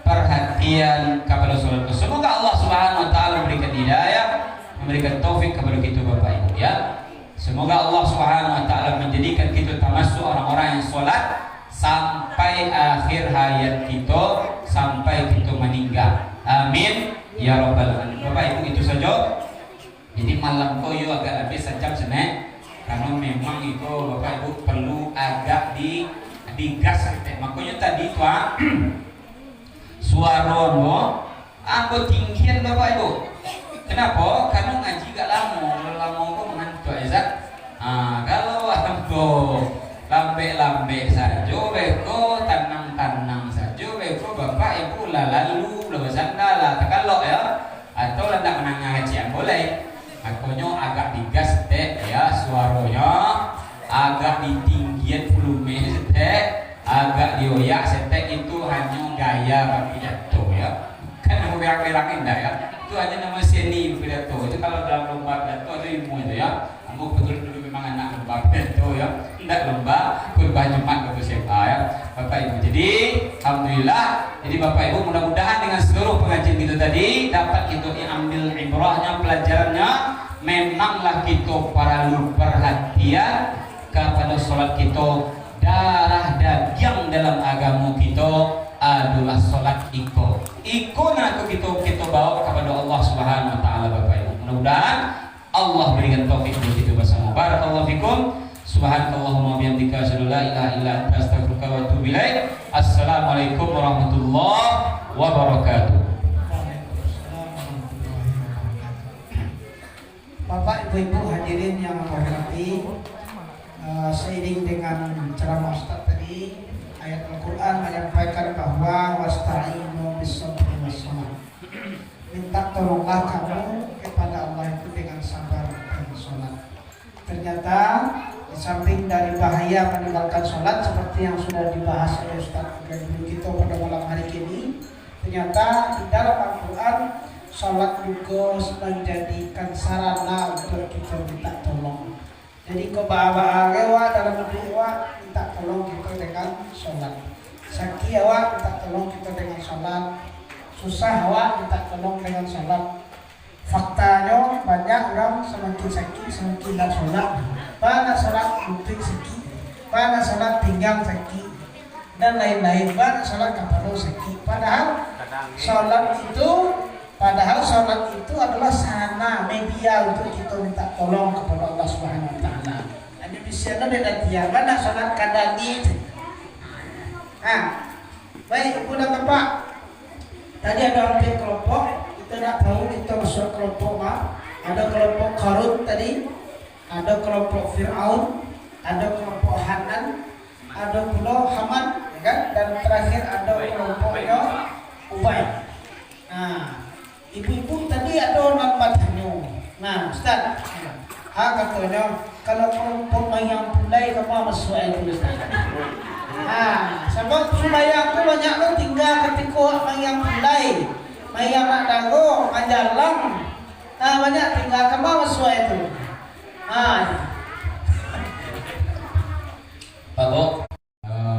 perhatian kepada sholat. Semoga Allah Subhanahu Wa Taala memberikan hidayah, memberikan taufik kepada kita Bapak Ibu ya. Semoga Allah Subhanahu Wa Taala menjadikan kita termasuk orang-orang yang sholat sampai akhir hayat kita, sampai kita meninggal. Amin ya rabbal alamin. Bapak Ibu itu saja. Jadi malam koyo agak lebih sejam senek, karena memang itu Bapak Ibu perlu agak digas. Makanya tadi itu suara mo aku tinggian Bapak Ibu. Kenapa? Karena ngaji gak lama kok mengantuk ya. Kalau aku lambe-lambe saja, beko tanang-tanang saja, beko Bapak Ibu lalu bersandala tekalok ya, atau hendak menangis ngaji boleh. Makanya agak digas ya suaranya, agak ditinggian volume agak dioyak itu hanya gaya berpidato ya, kan mau berak-berakin dah ya. Itu hanya nama seni berpidato. Itu kalau dalam lomba pidato ada ilmu itu ya. Kamu betul-betul memang anak lomba pidato ya, tidak lomba khutbah Jumat atau siapa ya Bapak Ibu. Jadi alhamdulillah, jadi Bapak Ibu mudah-mudahan dengan seluruh pengajian kita tadi dapat kita ambil ibrahnya, pelajarannya. Memanglah kita perlu perhatian kepada sholat kita. Darah daging dalam agama kita adalah sholat iko nak kita bawa kepada Allah Subhanahu Wa Taala Bapak Ibu. Mudah-mudahan Allah berikan taufik untuk kita bersama. Barakallahu fikum. Subhanakallahumma bihamdika asyhadu an la ilaha illa anta astaghfiruka wa atubu ilaik. Assalamualaikum warahmatullahi wabarakatuh. Bapak Ibu hadirin yang hormati, seiring dengan ceramah Ustaz tadi, ayat Al-Quran menyampaikan bahwa wasta'inu bis-sabri was-salah. Minta tolonglah kamu kepada Allah itu dengan sabar dan sholat. Ternyata di samping dari bahaya meninggalkan sholat seperti yang sudah dibahas oleh Ustaz dan guru kita pada malam hari ini, ternyata di dalam Al-Quran sholat juga menjadikan sarana untuk kita minta tolong. Jadi kebaba agewa dalam doa minta tolong kita dengan sholat. Sakit awak minta tolong kita dengan sholat. Susah awak minta tolong dengan sholat. Faktanya banyak orang semakin sakit semakin tidak sholat. Pada sholat lutut sakit, pada sholat pinggang sakit, dan lain-lain. Pada sholat kepala sakit. Padahal sholat itu adalah sarana media untuk kita minta tolong kepada Allah Subhanahu Wa Taala. Ada di sana beda tiap mana sholat kadang itu. Baik Ibu dan Bapak, Tadi ada 4 kelompok, kita tidak tahu kita masuk kelompok mana. Ada kelompok Qarun tadi, ada kelompok Fir'aun, ada kelompok Hanan, ada pula Haman, ya kan? Dan terakhir ada kelompoknya Ubay. Nah, ibu-ibu tadi ada namanya. Nah, Ustaz, katanya kalau kelompok mayang pulai kamu masuk itu Ustaz. Nah, sebab sumayang tu banyak lo tinggal ketika mayang pulai, mayang nak dago, majalang. Nah, banyak tinggal kamu masuk itu. Bapak,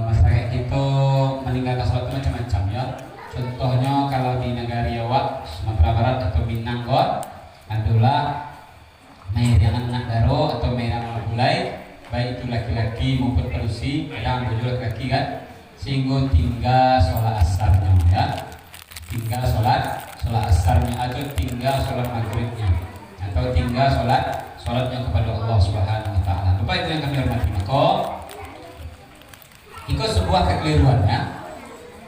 masyarakat kita meninggalkan sholat itu macam-macam ya. Contohnya kalau di negara Jawa, Sumatera Barat atau Minang adalah mayang anak daro atau mayang anak pulai, baik itu laki-laki maupun pelusi, kadang baju laki-laki kan, sehingga tinggal sholat asarnya ya, tinggal sholat asarnya atau tinggal sholat maghribnya atau tinggal sholatnya kepada Allah Subhanahu Wa Taala. Bapak itu yang kami hormati, maka itu sebuah kekeliruan ya,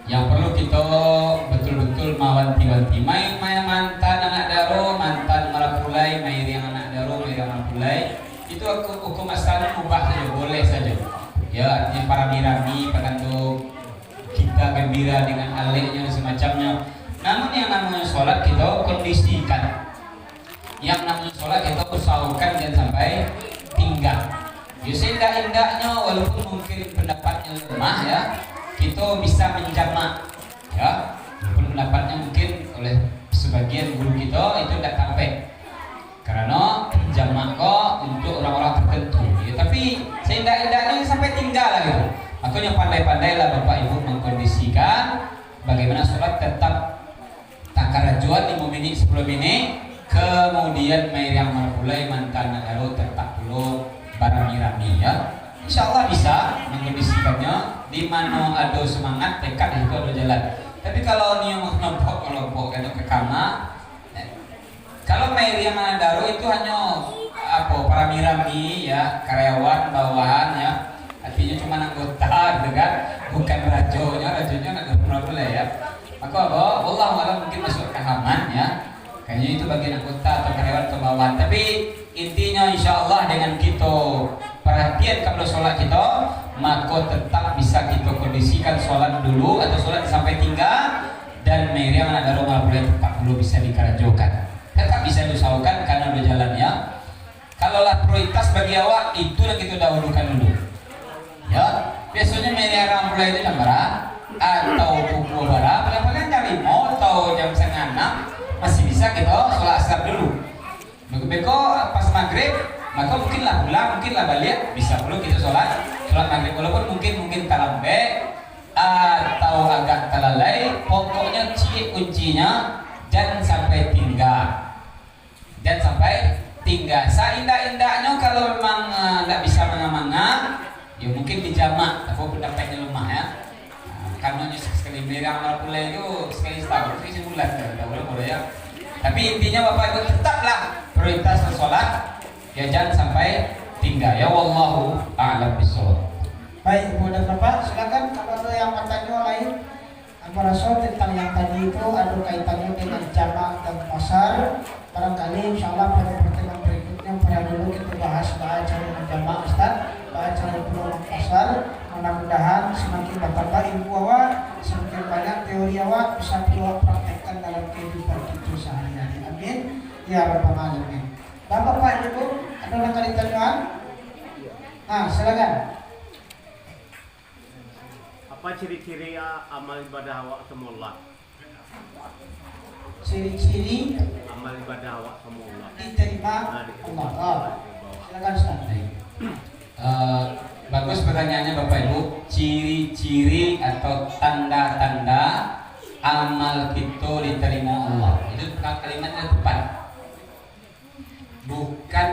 yang perlu kita betul-betul mawanti-wanti. Main mantan anak daro, mantan marapulai, main yang anak daro, main yang marapulai, itu hukum asalnya mubah saja, boleh saja. Ya, artinya para mirami, pekandu kita gembira dengan aliknya dan semacamnya. Namun yang namanya sholat kita kondisikan, yang namanya sholat kita usahakan jangan sampai tinggal. Ya seindah-indahnya walaupun mungkin pendapatnya lemah ya, kita bisa menjamak ya, walaupun pendapatnya mungkin oleh sebagian guru kita itu tidak sampai, karena jamak kok untuk orang-orang tertentu ya, tapi seindah-indahnya sampai tinggal lah gitu. Makanya pandai-pandailah Bapak Ibu mengkondisikan bagaimana sholat tetap takarajuan 5 menit 10 menit, kemudian main yang mulai mantan lalu tetap dulu barang mirami ya. Insya Allah bisa mengkondisikannya, di mana ada semangat tekad itu ada jalan. Tapi kalau niat kelompok kalau ke kamar, kalau main yang daru itu hanya para mirami ya, karyawan bawahan ya, artinya cuma anggota gitu kan, bukan rajonya nggak boleh ya. Maka Allah malah mungkin masuk ke Haman ya, kayaknya itu bagian anggota atau karyawan atau bawahan. Tapi intinya insya Allah dengan kita perhatian kepada sholat kita, maka tetap bisa kita kondisikan sholat dulu atau sholat sampai tinggal, dan meriam anak darah boleh tetap dulu bisa dikerajokan, tetap bisa diusahakan karena udah jalannya. Kalaulah prioritas bagi awak, itu yang kita dahulukan dulu ya. Biasanya meriam mulai itu jam berapa atau pukul berapa, paling jam 5 atau jam 5:30 masih bisa kita sholat asar dulu. Beko pas maghrib, maka mungkinlah pulang, mungkinlah balik, bisa perlu kita sholat maghrib, walaupun mungkin terlambat atau agak terlalai. Pokoknya kuncinya jangan sampai tinggal, Seindah-indahnya kalau memang nggak bisa menganga, ya mungkin dijamak, tapi pendapatnya lemah ya. Karena sekali merang mulai itu sekali setahun, sekali sebulan, boleh ya. Tapi intinya Bapak Ibu tetaplah prioritas sholat, ya jangan sampai tinggal ya. Wallahu a'lam bishawab. Baik Ibu dan Bapak, silakan kalau ada yang bertanya lain. Aku rasa tentang yang tadi itu ada kaitannya dengan jamak dan pasar. Barangkali insyaAllah pada pertemuan berikutnya pada dulu kita bahas cara menjamak Ustaz, cara pulang pasar. Mudah-mudahan semakin bertambah ilmu awak, semakin banyak teori awak bisa kita praktekkan dalam kehidupan kita sehari-hari. Amin ya rabbal alamin. Bapak Ibu, ada yang kali tanyakan? Silakan. Apa ciri-ciri amal ibadah awak sama Allah? Ciri-ciri amal ibadah awak sama Allah diterima Allah. Silakan Ustaz. Bagus pertanyaannya Bapak Ibu. Ciri-ciri atau tanda-tanda amal kita diterima Allah, itu kalimatnya tepat. Bukan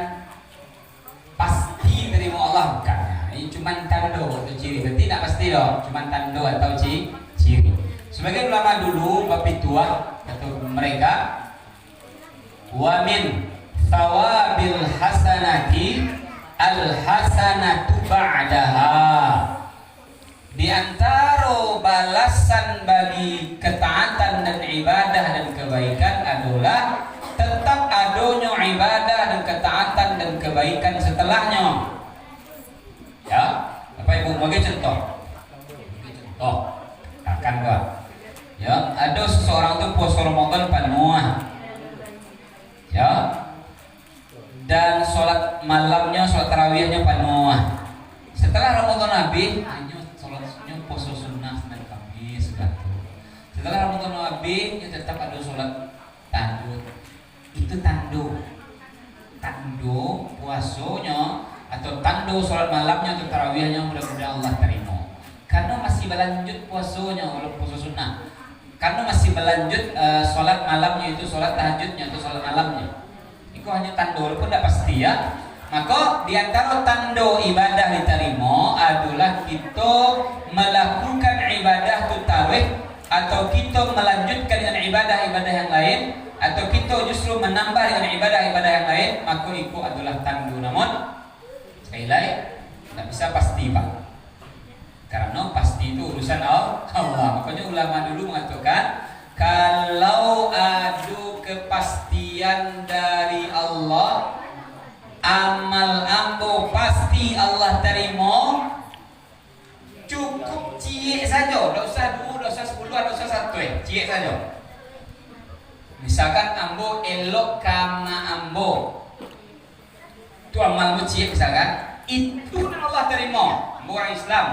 pasti diterima Allah, bukan. Ini cuma tanda atau ciri. Berarti tidak pasti loh, cuma tanda atau ciri. Sebagai ulama dulu, bapak tua atau mereka, wa min thawabil hasanati al-hasanatu ba'daha. Di antara balasan bagi ketaatan dan ibadah ada seseorang tuh puasa Ramadan penuh, ya, dan sholat malamnya, sholat tarawihnya penuh. Setelah Ramadan habis, hanya sholatnya puasa sunnah Senin Kamis gitu. Setelah Ramadan habis, tetap ada sholat tanduk. Itu tanduk puasanya atau tanduk sholat malamnya atau tarawihnya, mudah-mudahan Allah terima. Karena masih berlanjut puasanya walaupun puasa sunnah. Karena masih berlanjut sholat malamnya, itu sholat tahajudnya atau sholat malamnya. Itu hanya tanduk walaupun tidak pasti ya. Maka di antara tanda ibadah diterima adalah kita melakukan ibadah tarawih, atau kita melanjutkan dengan ibadah-ibadah yang lain, atau kita justru menambah dengan ibadah-ibadah yang lain, maka itu adalah tanda. Namun sekali lagi tidak bisa pasti Pak, karena pasti itu urusan Allah. Makanya ulama dulu mengatakan kalau ada kepastian dari Allah, amal ambo pasti Allah terima, cukup cie saja, tidak usah 2, tidak usah 10, tidak usah 1, cie saja. Misalkan ambo elok kama ambo, itu amalmu cie misalkan, itu Allah terima. Ambo orang Islam,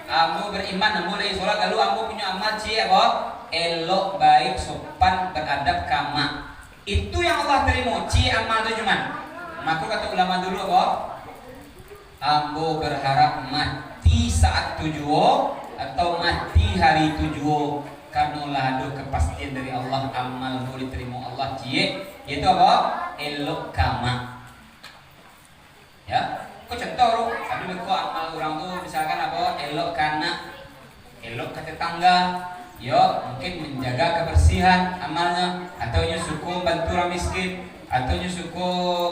ambo beriman, ambo lagi sholat, lalu ambo punya amal cie apa? Elok, baik, sopan, beradab, kama. Itu yang Allah terima, cie amal itu cuman. Maka kata ulama dulu apa? Ambo berharap mati saat tujuh atau mati hari tujuh, karena lah ada kepastian dari Allah amal boleh diterima Allah cie, yaitu apa? Elok kama. Ya, kok contoh tapi kok amal orang tuh misalkan apa? Elok kana, elok ke tetangga, yo mungkin menjaga kebersihan amalnya, atau suku bantu orang miskin, atau suku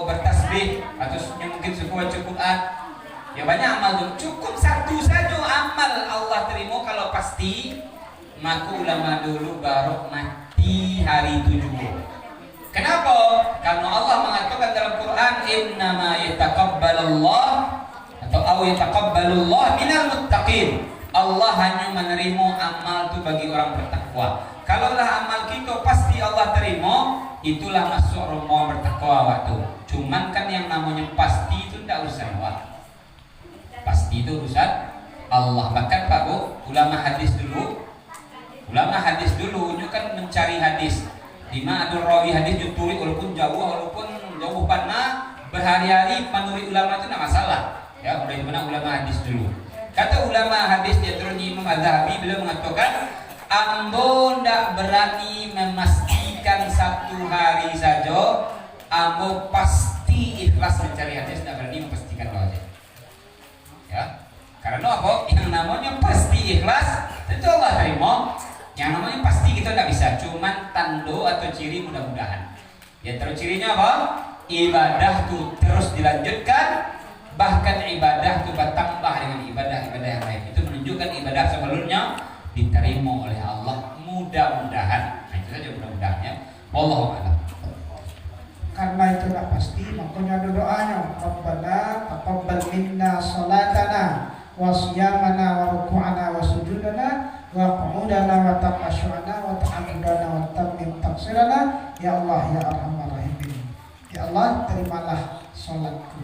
bertasbih, atau mungkin suku baca Quran. Ya banyak amal tuh. Cukup satu saja amal Allah terima kalau pasti. Maka ulama dulu baru mati hari tujuh. Kenapa? Karena Allah mengatakan dalam Quran, innama yataqabbalullah atau yataqabbalullah minal muttaqin. Allah hanya menerima amal itu bagi orang bertakwa. Kalaulah amal kita pasti Allah terima, itulah masuk rumah bertakwa waktu. Cuman kan yang namanya pasti itu tidak urusan Allah. Pasti itu urusan Allah. Bahkan Pak Bu, ulama hadis dulu itu kan mencari hadis. Di mana ada rawi hadis dituri walaupun jauh panah, berhari-hari menurut ulama itu tidak masalah. Ya, udah mana ulama hadis dulu. Kata ulama hadis dia turun Imam Az-Zahabi, beliau mengatakan, ambo tidak berani memastikan satu hari saja, ambo pasti ikhlas mencari hadis, tidak berani memastikan saja. Ya, karena apa? Yang namanya pasti ikhlas, tentu Allah terima. Yang namanya pasti kita tidak bisa, cuman tando atau ciri mudah-mudahan. Ya terus cirinya apa? Ibadah itu terus dilanjutkan, bahkan ibadah itu bertambah dengan ibadah-ibadah yang lain. Itu menunjukkan ibadah sebelumnya diterima oleh Allah, mudah-mudahan. Nah, itu saja mudah-mudahan ya. Wallahu a'lam. Karena itu tidak pasti, makanya ada doanya. Rabbana taqabbal minna salatana wa siyamana wa ruku'ana wa sujudana wa qu'udana wa taqasyu'ana wa ta'amudana wa tammim taqsirana ya Allah ya arhamar rahimin. Ya Allah, terimalah salatku,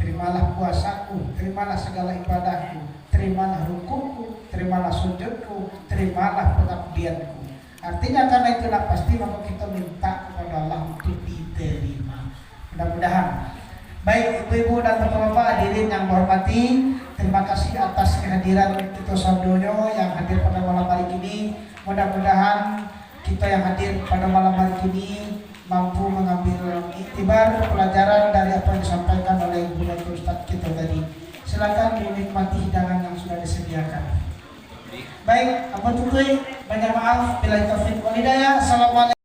terimalah puasaku, terimalah segala ibadahku, terimalah rukuku, terimalah sujudku, terimalah pengabdianku. Artinya karena itulah pasti, maka kita minta kepada Allah untuk diterima. Mudah-mudahan. Baik ibu-ibu dan bapak-bapak hadirin yang hormati, terima kasih atas kehadiran Tito Sabdoyo yang hadir pada malam hari ini. Mudah-mudahan kita yang hadir pada malam hari ini mampu mengambil iktibar pelajaran dari apa yang disampaikan oleh Ibu dan Ustaz kita tadi. Silakan dinikmati hidangan yang sudah disediakan. Baik, apa tuh? Banyak maaf bila taufiq wal hidayah. Assalamualaikum.